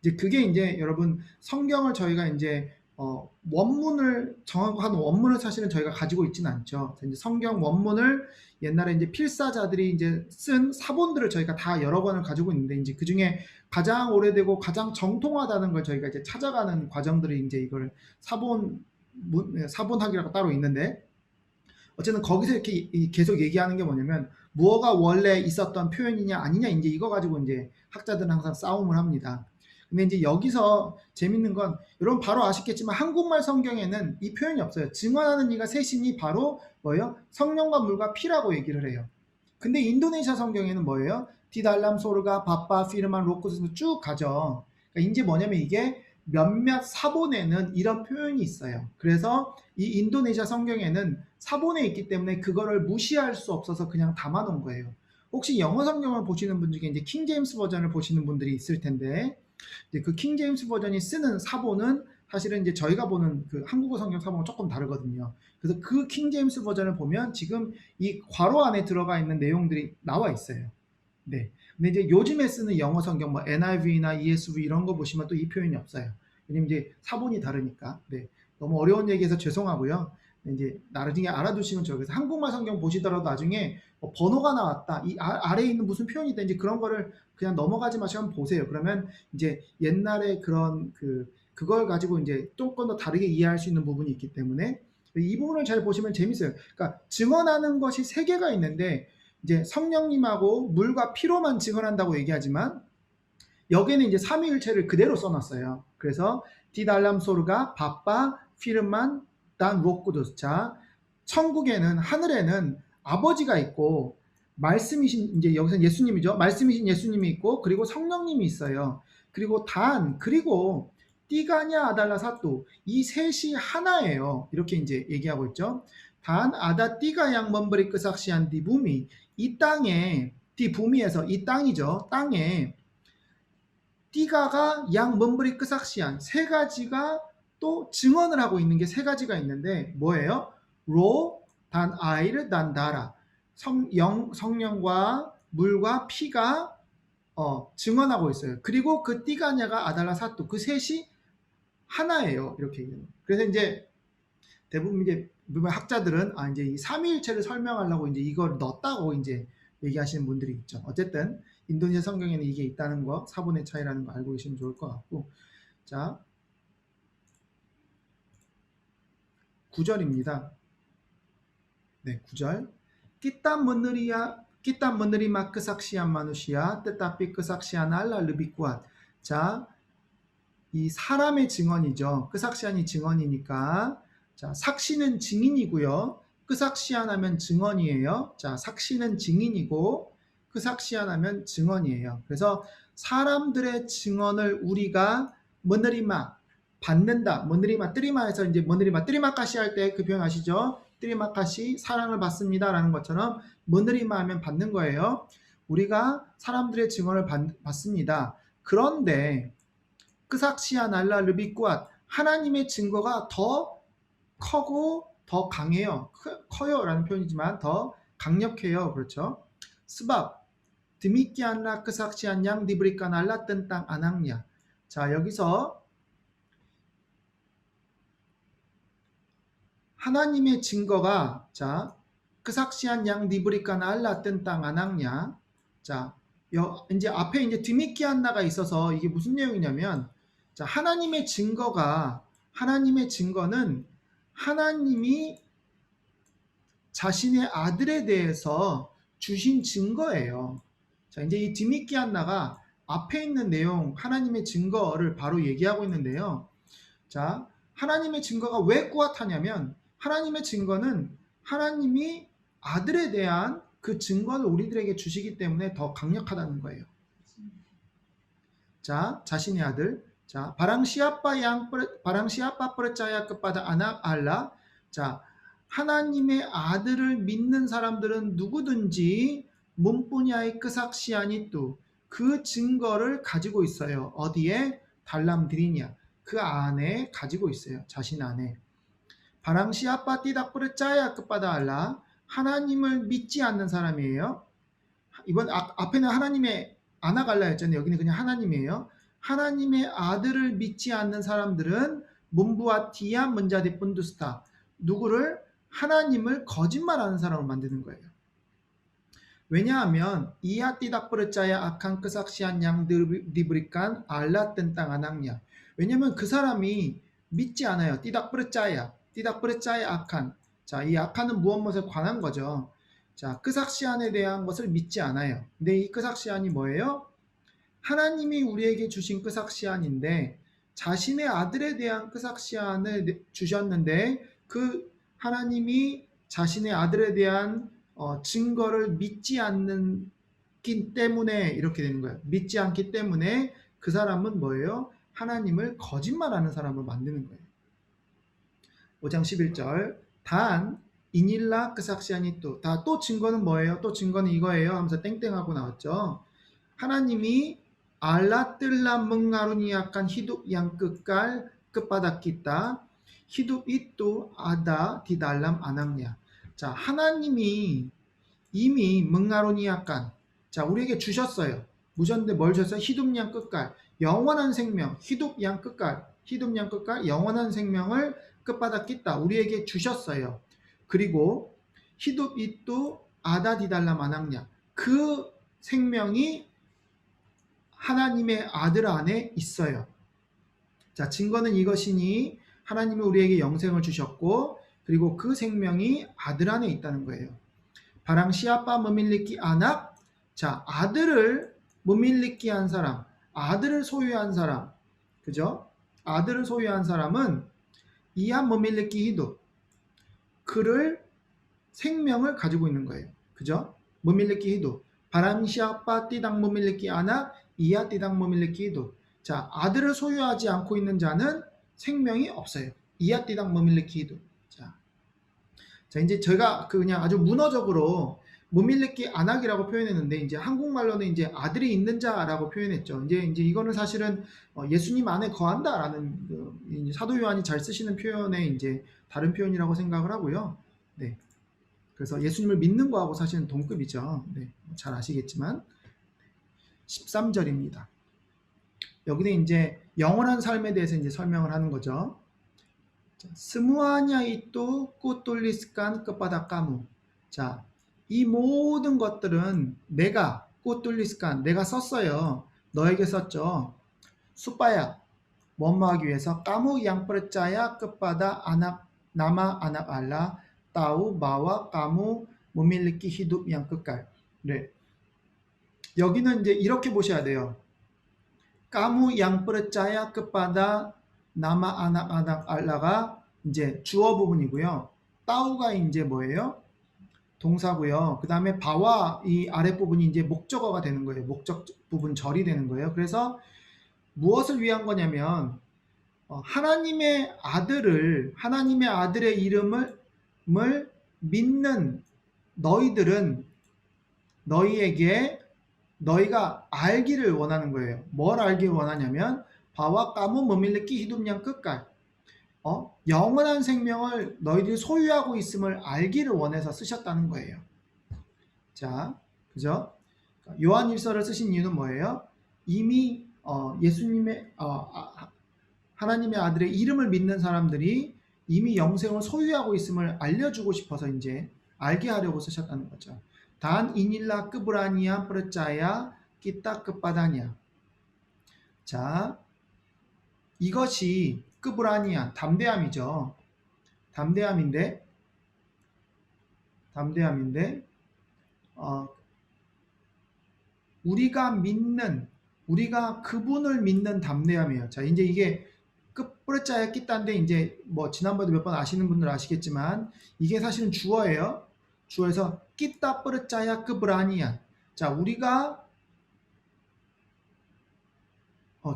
이제 그게 이제 여러분 성경을 저희가 이제 원문을 정확한 원문을 사실은 저희가 가지고 있지는 않죠. 이제 성경 원문을 옛날에 이제 필사자들이 이제 쓴 사본들을 저희가 다 여러 권을 가지고 있는데 이제 그 중에 가장 오래되고 가장 정통하다는 걸 저희가 이제 찾아가는 과정들이 이제 이걸 사본학이라고 따로 있는데 어쨌든 거기서 이렇게 계속 얘기하는 게 뭐냐면 무엇가 원래 있었던 표현이냐 아니냐 이제 이거 가지고 이제 학자들은 항상 싸움을 합니다. 근데 이제 여기서 재밌는 건 여러분 바로 아시겠지만 한국말 성경에는 이 표현이 없어요. 증언하는 이가 셋이니 바로 뭐예요? 성령과 물과 피라고 얘기를 해요. 근데 인도네시아 성경에는 뭐예요? 디달람 소르가 바빠 피르만 로코스로 쭉 가죠. 그러니까 이제 뭐냐면 이게 몇몇 사본에는 이런 표현이 있어요. 그래서 이 인도네시아 성경에는 사본에 있기 때문에 그거를 무시할 수 없어서 그냥 담아 놓은 거예요. 혹시 영어 성경을 보시는 분 중에 이제 킹 제임스 버전을 보시는 분들이 있을 텐데 이제 그 킹 제임스 버전이 쓰는 사본은 사실은 이제 저희가 보는 그 한국어 성경 사본은 조금 다르거든요. 그래서 그 킹 제임스 버전을 보면 지금 이 괄호 안에 들어가 있는 내용들이 나와 있어요. 네. 근데 이제 요즘에 쓰는 영어 성경 뭐 NIV나 ESV 이런 거 보시면 또 이 표현이 없어요. 왜냐면 이제 사본이 다르니까. 네. 너무 어려운 얘기해서 죄송하고요. 이제 나중에 알아두시면 좋아요. 그래서 한국말 성경 보시더라도 나중에 번호가 나왔다. 이 아래에 있는 무슨 표현이 있다. 이제 그런 거를 그냥 넘어가지 마시고 한번 보세요. 그러면 이제 옛날에 그런 그걸 가지고 이제 조금 더 다르게 이해할 수 있는 부분이 있기 때문에 이 부분을 잘 보시면 재밌어요. 그러니까 증언하는 것이 세 개가 있는데 이제 성령님하고 물과 피로만 증언한다고 얘기하지만 여기는 이제 삼위일체를 그대로 써놨어요. 그래서 디달람소르가 바빠 피르만 단 로쿠두스. 자, 천국에는 하늘에는 아버지가 있고 말씀이신 이제 여기서 예수님이죠. 말씀이신 예수님이 있고 그리고 성령님이 있어요. 그리고 그리고 띠가냐 아달라 사또 이 셋이 하나예요. 이렇게 이제 얘기하고 있죠. 단 아다 띠가 양 먼버리 끄삭시한 디부미 이 땅에 디부미에서 이 땅이죠. 땅에 띠가가 양 먼버리 끄삭시한 세 가지가 또 증언을 하고 있는 게 세 가지가 있는데 뭐예요? 로, 단 아이르, 단 다라 성령과 물과 피가 증언하고 있어요. 그리고 그 띠가냐가 아달라 사또 그 셋이 하나예요. 이렇게 얘기해요. 그래서 이제 대부분 이제 학자들은 이제 이 삼위일체를 설명하려고 이제 이걸 넣었다고 이제 얘기하시는 분들이 있죠. 어쨌든 인도네시아 성경에는 이게 있다는 거, 사본의 차이라는 거 알고 계시면 좋을 것 같고, 자 9절입니다. 네, 9절. kita menerima kesaksian manusia, tetapi kesaksian Allah lebih kuat. 자, 이 사람의 증언이죠. 끄삭시안이 증언이니까 자, 삭시는 증인이고요. 끄삭시안 하면 증언이에요. 자, 삭시는 증인이고 끄삭시안 하면 증언이에요. 그래서 사람들의 증언을 우리가 머느리마 받는다. 머느리마 뜨리마에서 이제 머느리마 뜨리마까시 할 때 그 표현 아시죠? 뜨리마까시 사랑을 받습니다라는 것처럼 머느리마 하면 받는 거예요. 우리가 사람들의 증언을 받습니다. 그런데 끄삭시안 알라 르비꾸앗 하나님의 증거가 더 커고 더 강해요. 커요 라는 표현이지만 더 강력해요. 그렇죠? 스밥 드미키안라 크삭시안 양 디브리칸 알라 뜬땅 아낙냐. 자, 여기서 하나님의 증거가 자, 크삭시안 양 디브리칸 알라 뜬땅 아낙냐. 자, 이제 앞에 이제 드미키안나가 있어서 이게 무슨 내용이냐면 자, 하나님의 증거는 하나님이 자신의 아들에 대해서 주신 증거예요. 자, 이제 이 디미키안나가 앞에 있는 내용, 하나님의 증거를 바로 얘기하고 있는데요. 자, 하나님의 증거가 왜 꾸앗하냐면 하나님의 증거는 하나님이 아들에 대한 그 증거를 우리들에게 주시기 때문에 더 강력하다는 거예요. 자, 자신의 아들. 자, 바랑 시아빠 프르짜야 끝바다 아낙 알라. 자, 하나님의 아들을 믿는 사람들은 누구든지 문분야의 끄삭시아니 또 그 증거를 가지고 있어요. 어디에? 달람드리냐. 그 안에 가지고 있어요. 자신 안에. 바랑 시아빠 띠닥 프르짜야 끝바다 알라. 하나님을 믿지 않는 사람이에요. 이번 앞에는 하나님의 아나갈라 였잖아요. 여기는 그냥 하나님이에요. 하나님의 아들을 믿지 않는 사람들은 문부와 디아 문자디 분두스타 누구를 하나님을 거짓말하는 사람을 만드는 거예요. 왜냐하면 이하 띠닥브르짜야 악한 끄삭시한 양 디브리칸 알라 뜬땅 아낙냐. 왜냐하면 그 사람이 믿지 않아요. 띠닥브르짜야 악한. 자, 이 악한은 무엇에 관한 거죠. 자, 끄삭시안에 대한 것을 믿지 않아요. 근데 이 끄삭시안이 뭐예요? 하나님이 우리에게 주신 끄삭시안인데 자신의 아들에 대한 끄삭시안을 주셨는데 그 하나님이 자신의 아들에 대한 증거를 믿지 않기 때문에 이렇게 되는 거예요. 믿지 않기 때문에 그 사람은 뭐예요? 하나님을 거짓말하는 사람을 만드는 거예요. 5장 11절 단 이닐라 끄삭시안이 또 증거는 뭐예요? 또 증거는 이거예요 하면서 땡땡하고 나왔죠. 하나님이 알라 뜰라 멍가루니 약간 히둡 양 끝깔 끝바닥 끼다 히둡 이또 아다 디달람 아낙냐. 자, 하나님이 이미 멍가루니 약간 자 우리에게 주셨어요. 무셨는데 뭘 주셨어요? 히둡 양 끝깔 영원한 생명 히둡 양 끝깔 영원한 생명을 끝바닥 끼다 우리에게 주셨어요. 그리고 히둡 이또 아다 디달람 아낙냐. 그 생명이 하나님의 아들 안에 있어요. 자, 증거는 이것이니 하나님이 우리에게 영생을 주셨고 그리고 그 생명이 아들 안에 있다는 거예요. 바랑 시아빠 머밀리키 아낙. 자, 아들을 머밀리키 한 사람, 아들을 소유한 사람, 그죠? 아들을 소유한 사람은 이한 머밀리키 히도 그를 생명을 가지고 있는 거예요. 그죠? 머밀리키 히도 바람 시아빠 띠당 머밀리키 아낙 이하 띠당 머밀리키 히도. 자, 아들을 소유하지 않고 있는 자는 생명이 없어요. 이하 띠당 머밀리키 히도. 자, 이제 제가 그냥 아주 문어적으로 머밀리키 아낙이라고 표현했는데 이제 한국말로는 이제 아들이 있는 자라고 표현했죠. 이제 이거는 사실은 예수님 안에 거한다라는 이제 사도 요한이 잘 쓰시는 표현의 이제 다른 표현이라고 생각을 하고요. 네. 그래서 예수님을 믿는 거하고 사실은 동급이죠. 네. 잘 아시겠지만 13절입니다. 여기는 이제 영원한 삶에 대해서 이제 설명을 하는 거죠. 스무아냐 이또 꾸뚫리스칸 끝바닥 까무. 자, 이 모든 것들은 내가 꾸뚫리스칸 내가 썼어요. 너에게 썼죠. 수빠야 뭐하기 위해서 까무 양프르짜야 끝바닥 아낙 나마 아낙 알라 따우 마와 까무 모밀리키 히둡 양 끝깔. 네. 여기는 이제 이렇게 보셔야 돼요. 까무 양프르짜야 끝바닥 나마 아낙 아낙 알라가 이제 주어 부분이고요. 따우가 이제 뭐예요? 동사고요. 그 다음에 바와 이 아랫부분이 이제 목적어가 되는 거예요. 목적 부분 절이 되는 거예요. 그래서 무엇을 위한 거냐면 하나님의 아들의 이름을 믿는 너희들은 너희가 알기를 원하는 거예요. 뭘 알기를 원하냐면 바와 까무 머밀리키 히둠냥 끝깔 영원한 생명을 너희들이 소유하고 있음을 알기를 원해서 쓰셨다는 거예요. 자, 그죠? 요한일서를 쓰신 이유는 뭐예요? 이미 예수님의 하나님의 아들의 이름을 믿는 사람들이 이미 영생을 소유하고 있음을 알려주고 싶어서 이제 알게 하려고 쓰셨다는 거죠. 단 이닐라 끄브라니아 프르짜야 끼따 끝바다냐. 자, 이것이 끄브라니아 담대함이죠. 담대함인데 우리가 그분을 믿는 담대함이에요. 자, 이제 이게 끝뿌르자야 끼딴데 이제 뭐 지난번에 몇 번 아시는 분들 아시겠지만 이게 사실은 주어예요. 주어에서 끼따 뿌르자야 끄브라니안. 자, 우리가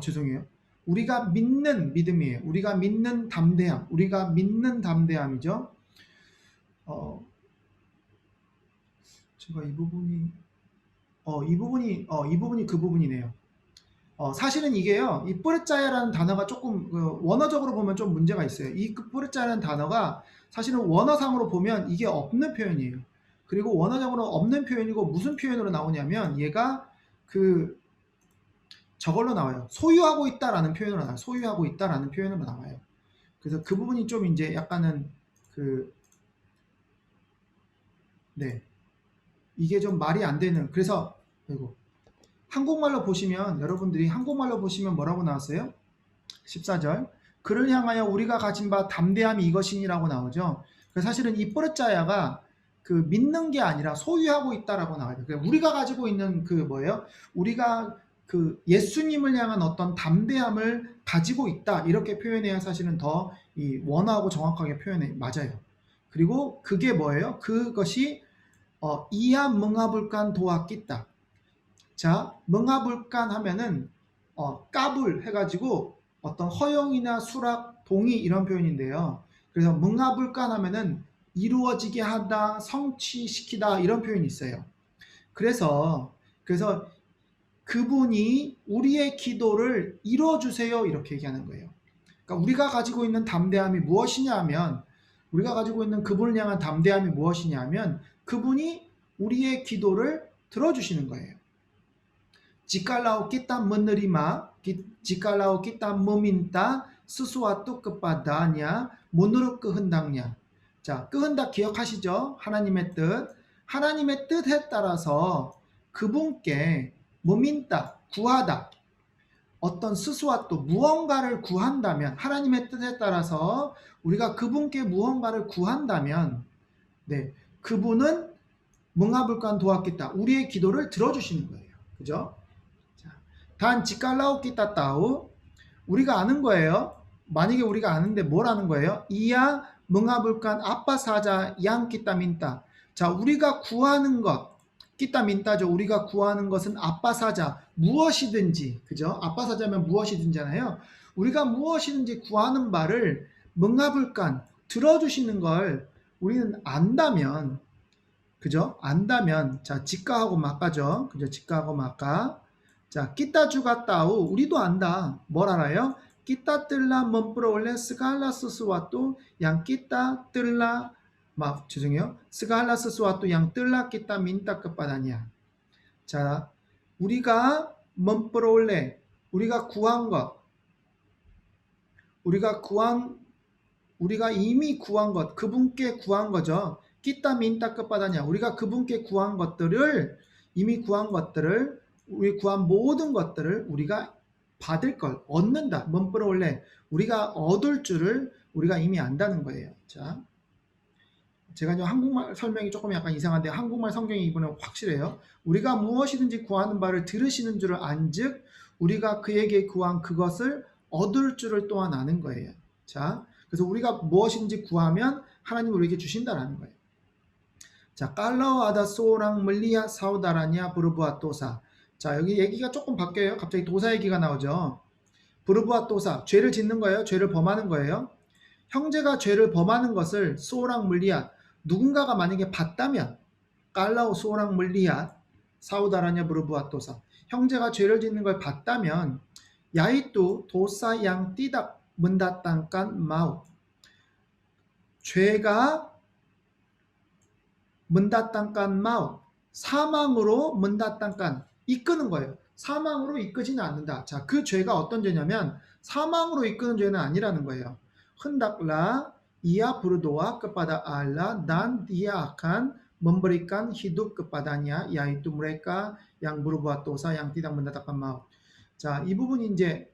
죄송해요. 우리가 믿는 믿음이에요. 우리가 믿는 담대함. 우리가 믿는 담대함이죠. 제가 이 부분이 그 부분이네요. 사실은 이게요, 이 뿌르짜야라는 단어가 조금 원어적으로 보면 좀 문제가 있어요. 이 뿌르짜야라는 단어가 사실은 원어상으로 보면 이게 없는 표현이에요. 그리고 원어적으로 없는 표현이고 무슨 표현으로 나오냐면 얘가 저걸로 나와요. 소유하고 있다라는 표현으로 나와요. 소유하고 있다라는 표현으로 나와요. 그래서 그 부분이 좀 이제 약간은 이게 좀 말이 안 되는. 그래서 한국말로 보시면 여러분들이 한국말로 보시면 뭐라고 나왔어요? 14절 그를 향하여 우리가 가진 바 담대함이 이것이니라고 나오죠. 그래서 사실은 이 뿌르짜야가 믿는 게 아니라 소유하고 있다라고 나와요. 그러니까 우리가 가지고 있는 뭐예요? 우리가 예수님을 향한 어떤 담대함을 가지고 있다 이렇게 표현해야 사실은 더 원어하고 정확하게 표현해 맞아요. 그리고 그게 뭐예요? 그것이 이하 멍하불간 도학기다. 자, 멍하불간 하면은 까불 해가지고 어떤 허용이나 수락, 동의 이런 표현인데요. 그래서 멍하불간 하면은 이루어지게 하다, 성취시키다 이런 표현이 있어요. 그래서 그분이 우리의 기도를 이뤄주세요 이렇게 얘기하는 거예요. 그러니까 우리가 가지고 있는 담대함이 무엇이냐 하면 우리가 가지고 있는 그분을 향한 담대함이 무엇이냐 하면 그분이 우리의 기도를 들어주시는 거예요. Jikalau kita menerima, jikalau kita meminta sesuatu kepadanya menurut kehendaknya. 자, kehendak 기억하시죠? 하나님의 뜻. 하나님의 뜻에 따라서 그분께 meminta, 구하다. 어떤 스스와또 무언가를 구한다면 하나님의 뜻에 따라서 우리가 그분께 무언가를 구한다면 그분은 멍하불간 도왔겠다. 우리의 기도를 들어주시는 거예요. 그죠? 단 지칼라우 끼따 따우 우리가 아는 거예요. 만약에 우리가 아는데 뭘 아는 거예요? 이야 멍하불간 아빠 사자 양 끼따 민따. 자, 우리가 구하는 것 끼따 민따죠. 우리가 구하는 것은 아빠 사자 무엇이든지 그죠? 아빠 사자면 무엇이든지잖아요. 우리가 무엇이든지 구하는 바를 멍하불간 들어주시는 걸 우리는 안다면 그죠? 안다면 자 직가하고 막가죠. 그죠? 직가하고 막가. 자, 끼따 주가따우 우리도 안다. 뭘 알아요? 끼따 뜰라 멈프로 원래 스갈라스스와또 양 끼따 뜰라 죄송해요. 스갈라스스와또 양 뜰라 끼따 민따 끝바다냐. 자, 우리가 멈프로 원래 우리가 구한 것 우리가 이미 구한 것 그분께 구한 거죠. 끼따 민따 끝바다냐. 우리가 그분께 구한 것들을 이미 구한 것들을 우리 구한 모든 것들을 우리가 받을 걸 얻는다. 멈프로 원래 우리가 얻을 줄을 우리가 이미 안다는 거예요. 자, 제가 이제 한국말 설명이 조금 약간 이상한데 한국말 성경이 이번에 확실해요. 우리가 무엇이든지 구하는 바를 들으시는 줄을 안즉 우리가 그에게 구한 그것을 얻을 줄을 또한 아는 거예요. 자, 그래서 우리가 무엇인지 구하면 하나님 우리에게 주신다라는 거예요. 자, 깔라오 아다 소랑 물리야 사우다라냐 부르부아토사. 자, 여기 얘기가 조금 바뀌어요. 갑자기 도사 얘기가 나오죠. 부르부아토사, 죄를 짓는 거예요. 죄를 범하는 거예요. 형제가 죄를 범하는 것을 소랑 물리야 누군가가 만약에 봤다면 깔라오 소랑 물리야 사우다라냐 부르부아토사 형제가 죄를 짓는 걸 봤다면 야이뚜 도사 양 띠닥 문다땅깐 마우 죄가 문다땅깐 마우 사망으로 mendatangkan 이끄는 거예요. 사망으로 이끄지는 않는다. 자, 그 죄가 어떤 죄냐면 사망으로 이끄는 죄는 아니라는 거예요. hendaklah ia berdoa kepada Allah dan dia akan memberikan hidup kepadanya yaitu mereka yang berbuat dosa yang tidak mendatangkan maut. 자, 이 부분이 이제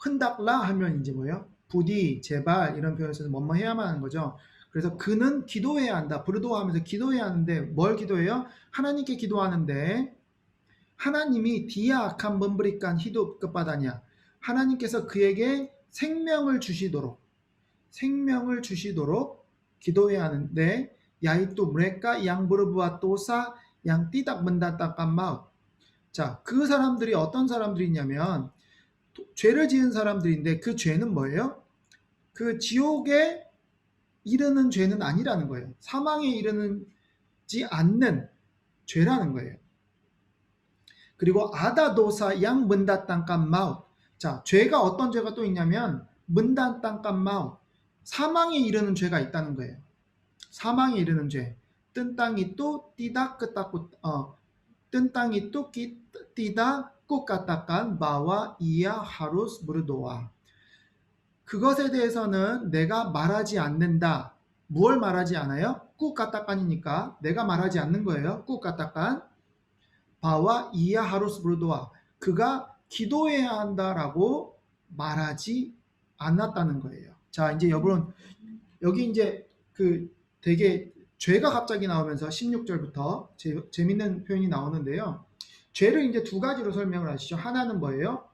흔닥라 하면 이제 뭐예요? 부디, 제발 이런 표현에서 뭐뭐 해야만 하는 거죠. 그래서 그는 기도해야 한다. 부르도아 하면서 기도해야 하는데 뭘 기도해요? 하나님께 기도하는데 하나님이 dia akan memberikan hidup kepadanya. 하나님께서 그에게 생명을 주시도록 기도해야 하는데 yaitu mereka yang berbuat dosa yang tidak mendatangkan maut. 자, 그 사람들이 어떤 사람들이냐면 죄를 지은 사람들인데 그 죄는 뭐예요? 그 지옥에 이르는 죄는 아니라는 거예요. 사망에 이르지 않는 죄라는 거예요. 그리고 아다도사 양 문다땅깐 마우. 자, 죄가 어떤 죄가 또 있냐면 문다땅깐 마우. 사망에 이르는 죄가 있다는 거예요. 사망에 이르는 죄. 뜬땅이 또 띠다 끄따꾸 뜬땅이 또 띠다 꾹까따깐 마와 이야 하루스 무르도아. 그것에 대해서는 내가 말하지 않는다. 무얼 말하지 않아요? 꾹까따깐이니까 내가 말하지 않는 거예요. 꾹까따깐 바와 이야 하루스 무르도아. 그가 기도해야 한다라고 말하지 않았다는 거예요. 자, 이제 여러분 여기 이제 그 되게 죄가 갑자기 나오면서 16절부터 재밌는 표현이 나오는데요. 죄를 이제 두 가지로 설명을 하시죠. 하나는 뭐예요?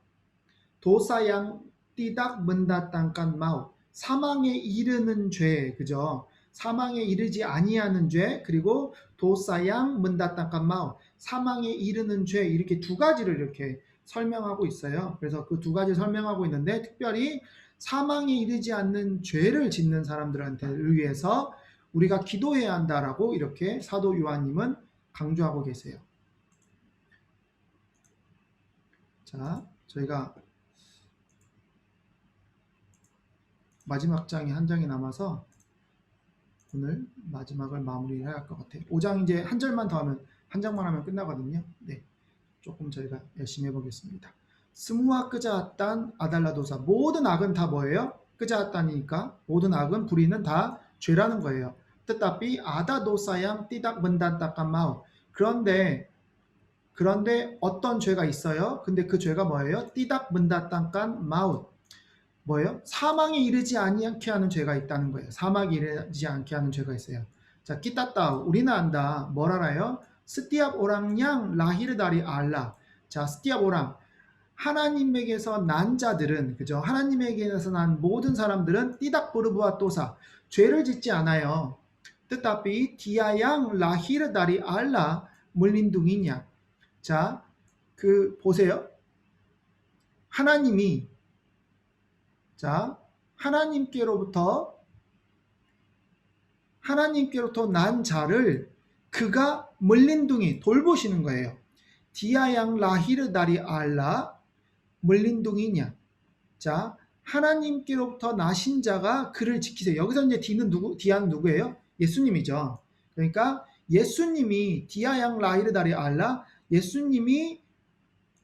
도사양 띠닥 문다땅깐 마우. 사망에 이르는 죄, 그죠? 사망에 이르지 아니하는 죄, 그리고 도사양 문다땅깐 마우. 사망에 이르는 죄, 이렇게 두 가지를 이렇게 설명하고 있어요. 그래서 그 두 가지 설명하고 있는데 특별히 사망에 이르지 않는 죄를 짓는 사람들한테를 위해서 우리가 기도해야 한다라고 이렇게 사도 요한님은 강조하고 계세요. 자, 저희가 마지막 장이 한 장이 남아서 오늘 마지막을 마무리해야 할 것 같아요. 5장 이제 한 절만 더 하면 한 장만 하면 끝나거든요. 네, 조금 저희가 열심히 해보겠습니다. 스무와 끄자앗단 아달라도사. 모든 악은 다 뭐예요? 끄자앗단이니까 모든 악은 불의는 다 죄라는 거예요. 뜻답이 아다도사양 띠닥 문단딱한 마우. 그런데 어떤 죄가 있어요? 근데 그 죄가 뭐예요? 띠닥 문다땅깐 마웃. 뭐예요? 사망에 이르지 않게 하는 죄가 있다는 거예요. 사망에 이르지 않게 하는 죄가 있어요. 자, 끼따따 우리는 안다. 뭘 알아요? 스티압 오랑양 라히르다리 알라. 자, 스티압 오랑 하나님에게서 난 자들은, 그죠? 하나님에게서 난 모든 사람들은 띠닥 부르부아 또사 죄를 짓지 않아요. 뜻답이 디아양 라히르다리 알라 물린둥이냐. 자, 그 보세요. 하나님이 하나님께로부터 난 자를 그가 물린둥이 돌보시는 거예요. 디아양 라히르다리 알라 물린둥이냐. 자, 하나님께로부터 나신 자가 그를 지키세요. 여기서 이제 디아는 누구예요? 예수님이죠. 그러니까 예수님이 디아양 라히르다리 알라, 예수님이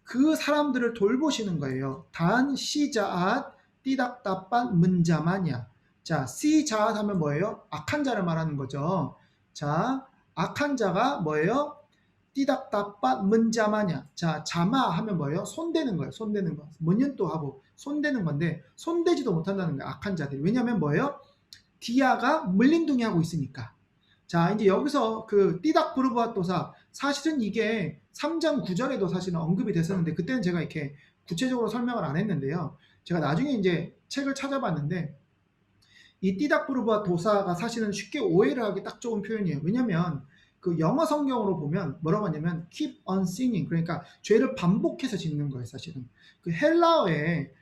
그 사람들을 돌보시는 거예요. 단 시자앗 띠닥따빤 문자마냐. 자, 시자앗 하면 뭐예요? 악한 자를 말하는 거죠. 자, 악한 자가 뭐예요? 띠닥따빤 문자마냐. 자, 자마 하면 뭐예요? 손대는 거예요. 손대는 거. 문연도 하고 손대는 건데 손대지도 못한다는 거예요. 악한 자들이. 왜냐하면 뭐예요? 디아가 물린둥이 하고 있으니까. 자, 이제 여기서 그 띠닥 부르부아또사 사실은 이게 3장 9절에도 사실은 언급이 됐었는데 그때는 제가 이렇게 구체적으로 설명을 안 했는데요. 제가 나중에 이제 책을 찾아봤는데 이 띠닥 부르부아도사가 사실은 쉽게 오해를 하기 딱 좋은 표현이에요. 왜냐면 그 영어 성경으로 보면 뭐라고 하냐면 keep on sinning, 그러니까 죄를 반복해서 짓는 거예요. 사실은 그 헬라어의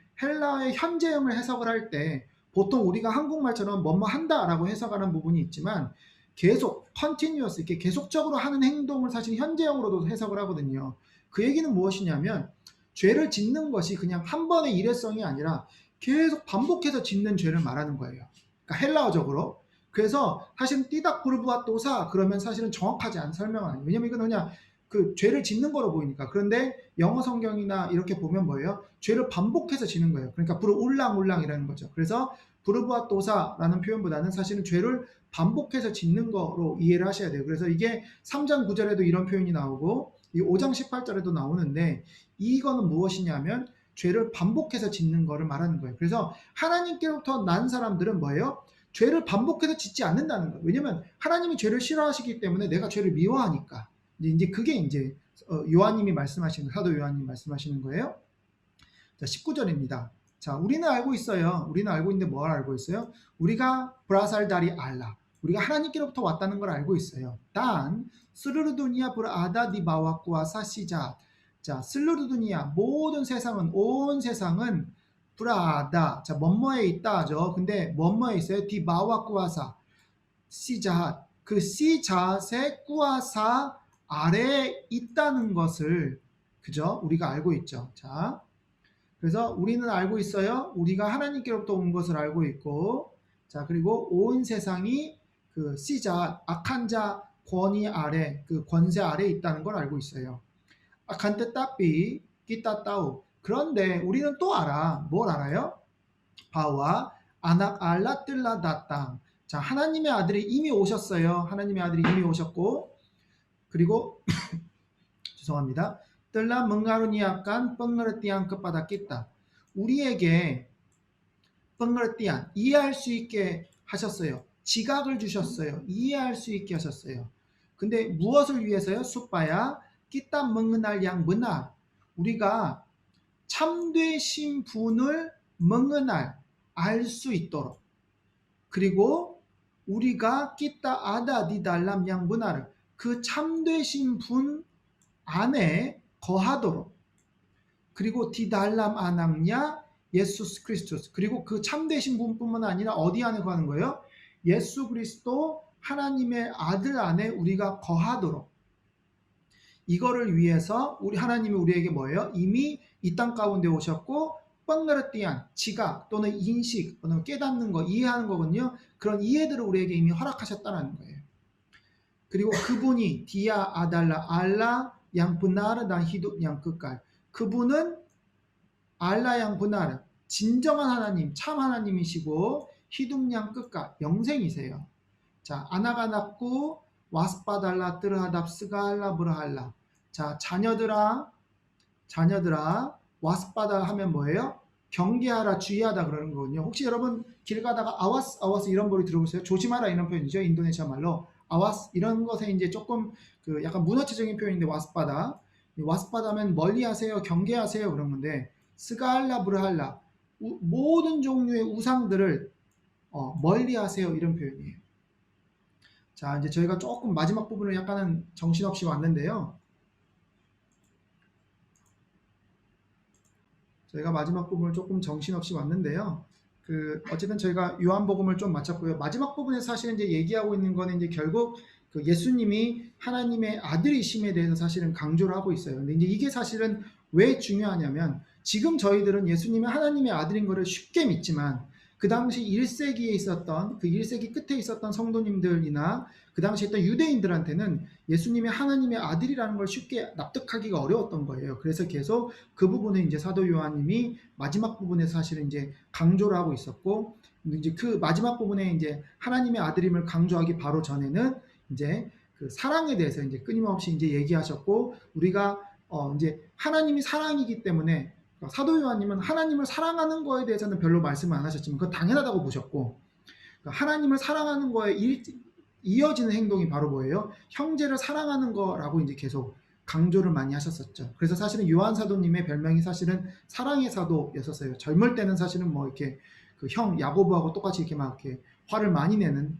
현재형을 해석을 할 때 보통 우리가 한국말처럼 뭐뭐 한다라고 해석하는 부분이 있지만 계속 continuous 이렇게 계속적으로 하는 행동을 사실 현재형으로도 해석을 하거든요. 그 얘기는 무엇이냐면 죄를 짓는 것이 그냥 한 번의 일회성이 아니라 계속 반복해서 짓는 죄를 말하는 거예요. 그러니까 헬라어적으로. 그래서 사실은 띠닥 부르부아 또사 그러면 사실은 정확하지 않은 설명은 아니에요. 왜냐면 이건 그냥 그 죄를 짓는 거로 보이니까. 그런데 영어 성경이나 이렇게 보면 뭐예요? 죄를 반복해서 짓는 거예요. 그러니까 부르 울랑울랑이라는 거죠. 그래서 부르부아 또사라는 표현보다는 사실은 죄를 반복해서 짓는 거로 이해를 하셔야 돼요. 그래서 이게 3장 9절에도 이런 표현이 나오고 이 5장 18절에도 나오는데 이거는 무엇이냐면 죄를 반복해서 짓는 거를 말하는 거예요. 그래서 하나님께로부터 난 사람들은 뭐예요? 죄를 반복해서 짓지 않는다는 거예요. 왜냐면 하나님이 죄를 싫어하시기 때문에 내가 죄를 미워하니까. 이제 그게 이제 요한님이 말씀하시는, 사도 요한님 말씀하시는 거예요. 자, 19절입니다. 자, 우리는 알고 있어요. 우리는 알고 있는데 뭘 알고 있어요? 우리가 브라살다리 알라. 우리가 하나님께로부터 왔다는 걸 알고 있어요. 단 스르르두니아 브라아다 디바와꾸아 사시자. 자, 슬르르두니아 모든 세상은, 온 세상은 브라아다. 자, 뭐뭐에 있다죠. 근데 뭐뭐에 있어요? 디바와꾸아사 시자핫. 그 시자세 꾸아사 아래에 있다는 것을 그죠? 우리가 알고 있죠. 자, 그래서 우리는 알고 있어요. 우리가 하나님께로부터 온 것을 알고 있고, 자, 그리고 온 세상이 그 시자, 악한 자 권위 아래, 그 권세 아래 있다는 걸 알고 있어요. 악한 뜻 따삐, 끼따 따우. 그런데 우리는 또 알아. 뭘 알아요? 바와 아낙 알라 뜰라 다땅. 자, 하나님의 아들이 이미 오셨어요. 하나님의 아들이 이미 오셨고, 그리고 죄송합니다. 뜰라 멍가루니아깐 뻥거르띠안 끝바닥 겠다. 우리에게 뻥거르띠안 이해할 수 있게 하셨어요. 지각을 주셨어요. 이해할 수 있게 하셨어요. 근데 무엇을 위해서요? 숫바야 끼따 멍은알 양 문알. 우리가 참되신 분을 멍은알 알 수 있도록. 그리고 우리가 끼따 아다 디달람 양 문알 그 참되신 분 안에 거하도록. 그리고 디달람 아남냐 예수 그리스도스. 그리고 그 참되신 분뿐만 아니라 어디 안에 거하는 거예요? 예수 그리스도 하나님의 아들 안에 우리가 거하도록. 이거를 위해서 우리 하나님이 우리에게 뭐예요? 이미 이 땅 가운데 오셨고 뻥가르띠안 지각 또는 인식 또는 깨닫는 거 이해하는 거군요. 그런 이해들을 우리에게 이미 허락하셨다는 거예요. 그리고 그분이 디아 아달라 알라 양 분나르 단 히둡 양 끝깔. 그분은 알라 양 분나르 진정한 하나님 참 하나님이시고 히둡 양 끝깔 영생이세요. 자, 아나가나쿠 와스파달라 뜨르하답 스가알라 브라할라. 자, 자녀들아 와스파다 하면 뭐예요? 경계하라 주의하다 그러는 거거든요. 혹시 여러분 길 가다가 아와스 이런 말이 들어보세요? 조심하라 이런 표현이죠. 인도네시아 말로 아와스 이런 것에 이제 조금 그 약간 문화체적인 표현인데 와스파다면 멀리하세요, 경계하세요 그런 건데 스가알라 브라할라 모든 종류의 우상들을 멀리하세요 이런 표현이에요. 자, 이제 저희가 조금 마지막 부분을 약간은 정신없이 왔는데요. 저희가 마지막 부분을 조금 정신없이 왔는데요. 어쨌든 저희가 요한복음을 좀 마쳤고요. 마지막 부분에서 사실은 이제 얘기하고 있는 거는 이제 결국 그 예수님이 하나님의 아들이심에 대해서 사실은 강조를 하고 있어요. 근데 이제 이게 사실은 왜 중요하냐면 지금 저희들은 예수님이 하나님의 아들인 거를 쉽게 믿지만 그 당시 1세기에 있었던 그 1세기 끝에 있었던 성도님들이나 그 당시에 있던 유대인들한테는 예수님이 하나님의 아들이라는 걸 쉽게 납득하기가 어려웠던 거예요. 그래서 계속 그 부분을 이제 사도 요한님이 마지막 부분에서 사실은 이제 강조를 하고 있었고 이제 그 마지막 부분에 이제 하나님의 아들임을 강조하기 바로 전에는 이제 그 사랑에 대해서 이제 끊임없이 이제 얘기하셨고 우리가 이제 하나님이 사랑이기 때문에 사도 요한님은 하나님을 사랑하는 거에 대해서는 별로 말씀을 안 하셨지만 그건 당연하다고 보셨고 하나님을 사랑하는 거에 이어지는 행동이 바로 뭐예요? 형제를 사랑하는 거라고 이제 계속 강조를 많이 하셨었죠. 그래서 사실은 요한 사도님의 별명이 사실은 사랑의 사도였었어요. 젊을 때는 사실은 뭐 이렇게 그 형 야고보하고 똑같이 이렇게 막 이렇게 화를 많이 내는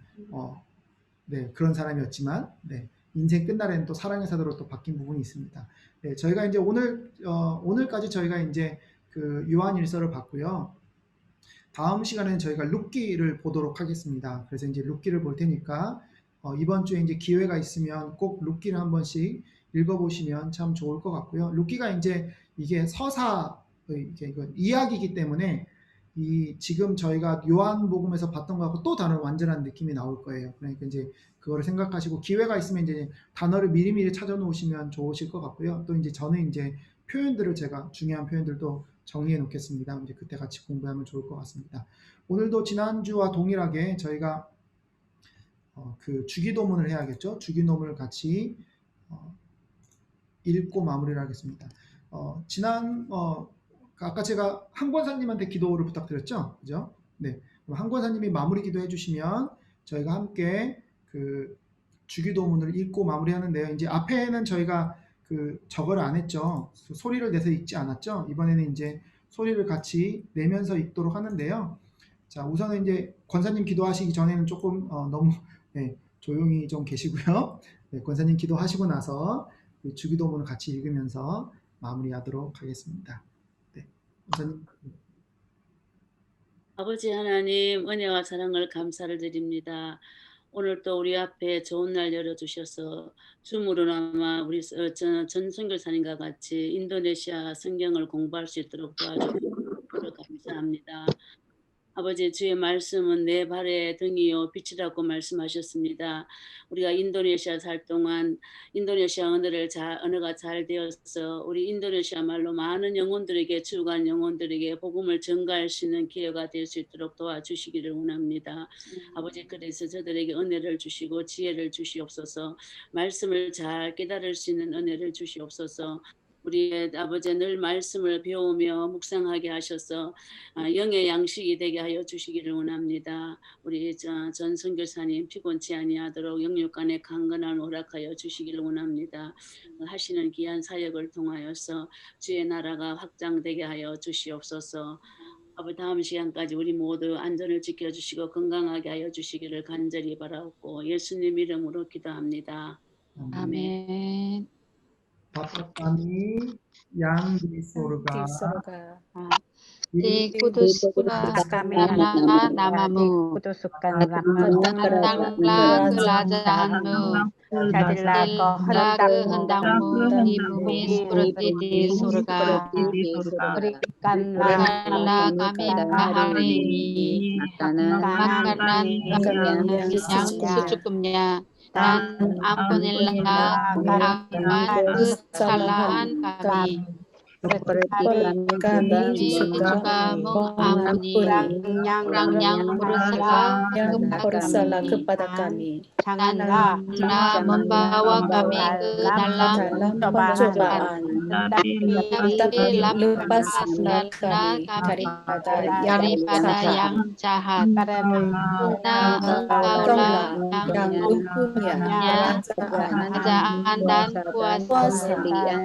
네, 그런 사람이었지만 네, 인생 끝날에는 또 사랑의 사도로 또 바뀐 부분이 있습니다. 네, 저희가 이제 오늘까지 저희가 이제 그 요한일서를 봤고요. 다음 시간에는 저희가 룻기를 보도록 하겠습니다. 그래서 이제 룻기를 볼 테니까 이번 주에 이제 기회가 있으면 꼭 룻기를 한 번씩 읽어보시면 참 좋을 것 같고요. 룻기가 이제 이게 서사 이게 이야기이기 때문에 이 지금 저희가 요한복음에서 봤던 거하고 또 다른 완전한 느낌이 나올 거예요. 그러니까 이제 그거를 생각하시고 기회가 있으면 이제 단어를 미리미리 찾아 놓으시면 좋으실 것 같고요. 또 이제 저는 이제 표현들을 제가 중요한 표현들도 정리해 놓겠습니다. 이제 그때 같이 공부하면 좋을 것 같습니다. 오늘도 지난주와 동일하게 저희가 그 주기도문을 해야겠죠. 주기도문을 같이 읽고 마무리를 하겠습니다. 아까 제가 한 권사님한테 기도를 부탁드렸죠, 그죠? 네, 그럼 한 권사님이 마무리 기도해 주시면 저희가 함께 그 주기도문을 읽고 마무리하는데요. 이제 앞에는 저희가 그 저거를 안 했죠. 소리를 내서 읽지 않았죠. 이번에는 이제 소리를 같이 내면서 읽도록 하는데요. 자, 우선은 이제 권사님 기도하시기 전에는 조금 너무 네, 조용히 좀 계시고요. 네, 권사님 기도하시고 나서 그 주기도문을 같이 읽으면서 마무리하도록 하겠습니다. 네, 권사님. 아버지 하나님 은혜와 사랑을 감사를 드립니다. 오늘 또 우리 앞에 좋은 날 열어주셔서 줌으로나마 우리 전 선교사님과 같이 인도네시아 성경을 공부할 수 있도록 도와주셔서 감사합니다. 아버지 주의 말씀은 내 발의 등이요 빛이라고 말씀하셨습니다. 우리가 인도네시아 살 동안 인도네시아 언어가 잘 되어서 우리 인도네시아 말로 많은 영혼들에게 주간 영혼들에게 복음을 전가할 수 있는 기회가 될 수 있도록 도와주시기를 원합니다. 아버지 그래서 저들에게 은혜를 주시고 지혜를 주시옵소서. 말씀을 잘 깨달을 수 있는 은혜를 주시옵소서. 우리 아버지 늘 말씀을 배우며 묵상하게 하셔서 영의 양식이 되게 하여 주시기를 원합니다. 우리 전 선교사님 피곤치 아니하도록 영육간의 강건함을 허락하여 주시기를 원합니다. 하시는 귀한 사역을 통하여서 주의 나라가 확장되게 하여 주시옵소서. 아버지 다음 시간까지 우리 모두 안전을 지켜주시고 건강하게 하여 주시기를 간절히 바라옵고 예수님 이름으로 기도합니다. 아멘. Bapa kami yang di surga, Dikuduskanlah namamu, datanglah kerajaanmu, jadilah kehendakmu di bumi seperti di surga. Berikanlah kami hari ini makanan kami yang secukupnya, dan ampunilah kesalahan kami, seperti kami juga mengampuni orang yang bersalah kepada kami. Janganlah membawa kami ke dalam pencobaan, tapi lepaskanlah kami daripada yang jahat. Karena Engkaulah yang mempunyai kerajaan dan kuasa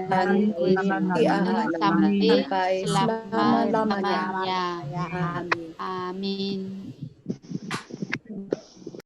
dan kemuliaan sampai selama-lamanya. Amin.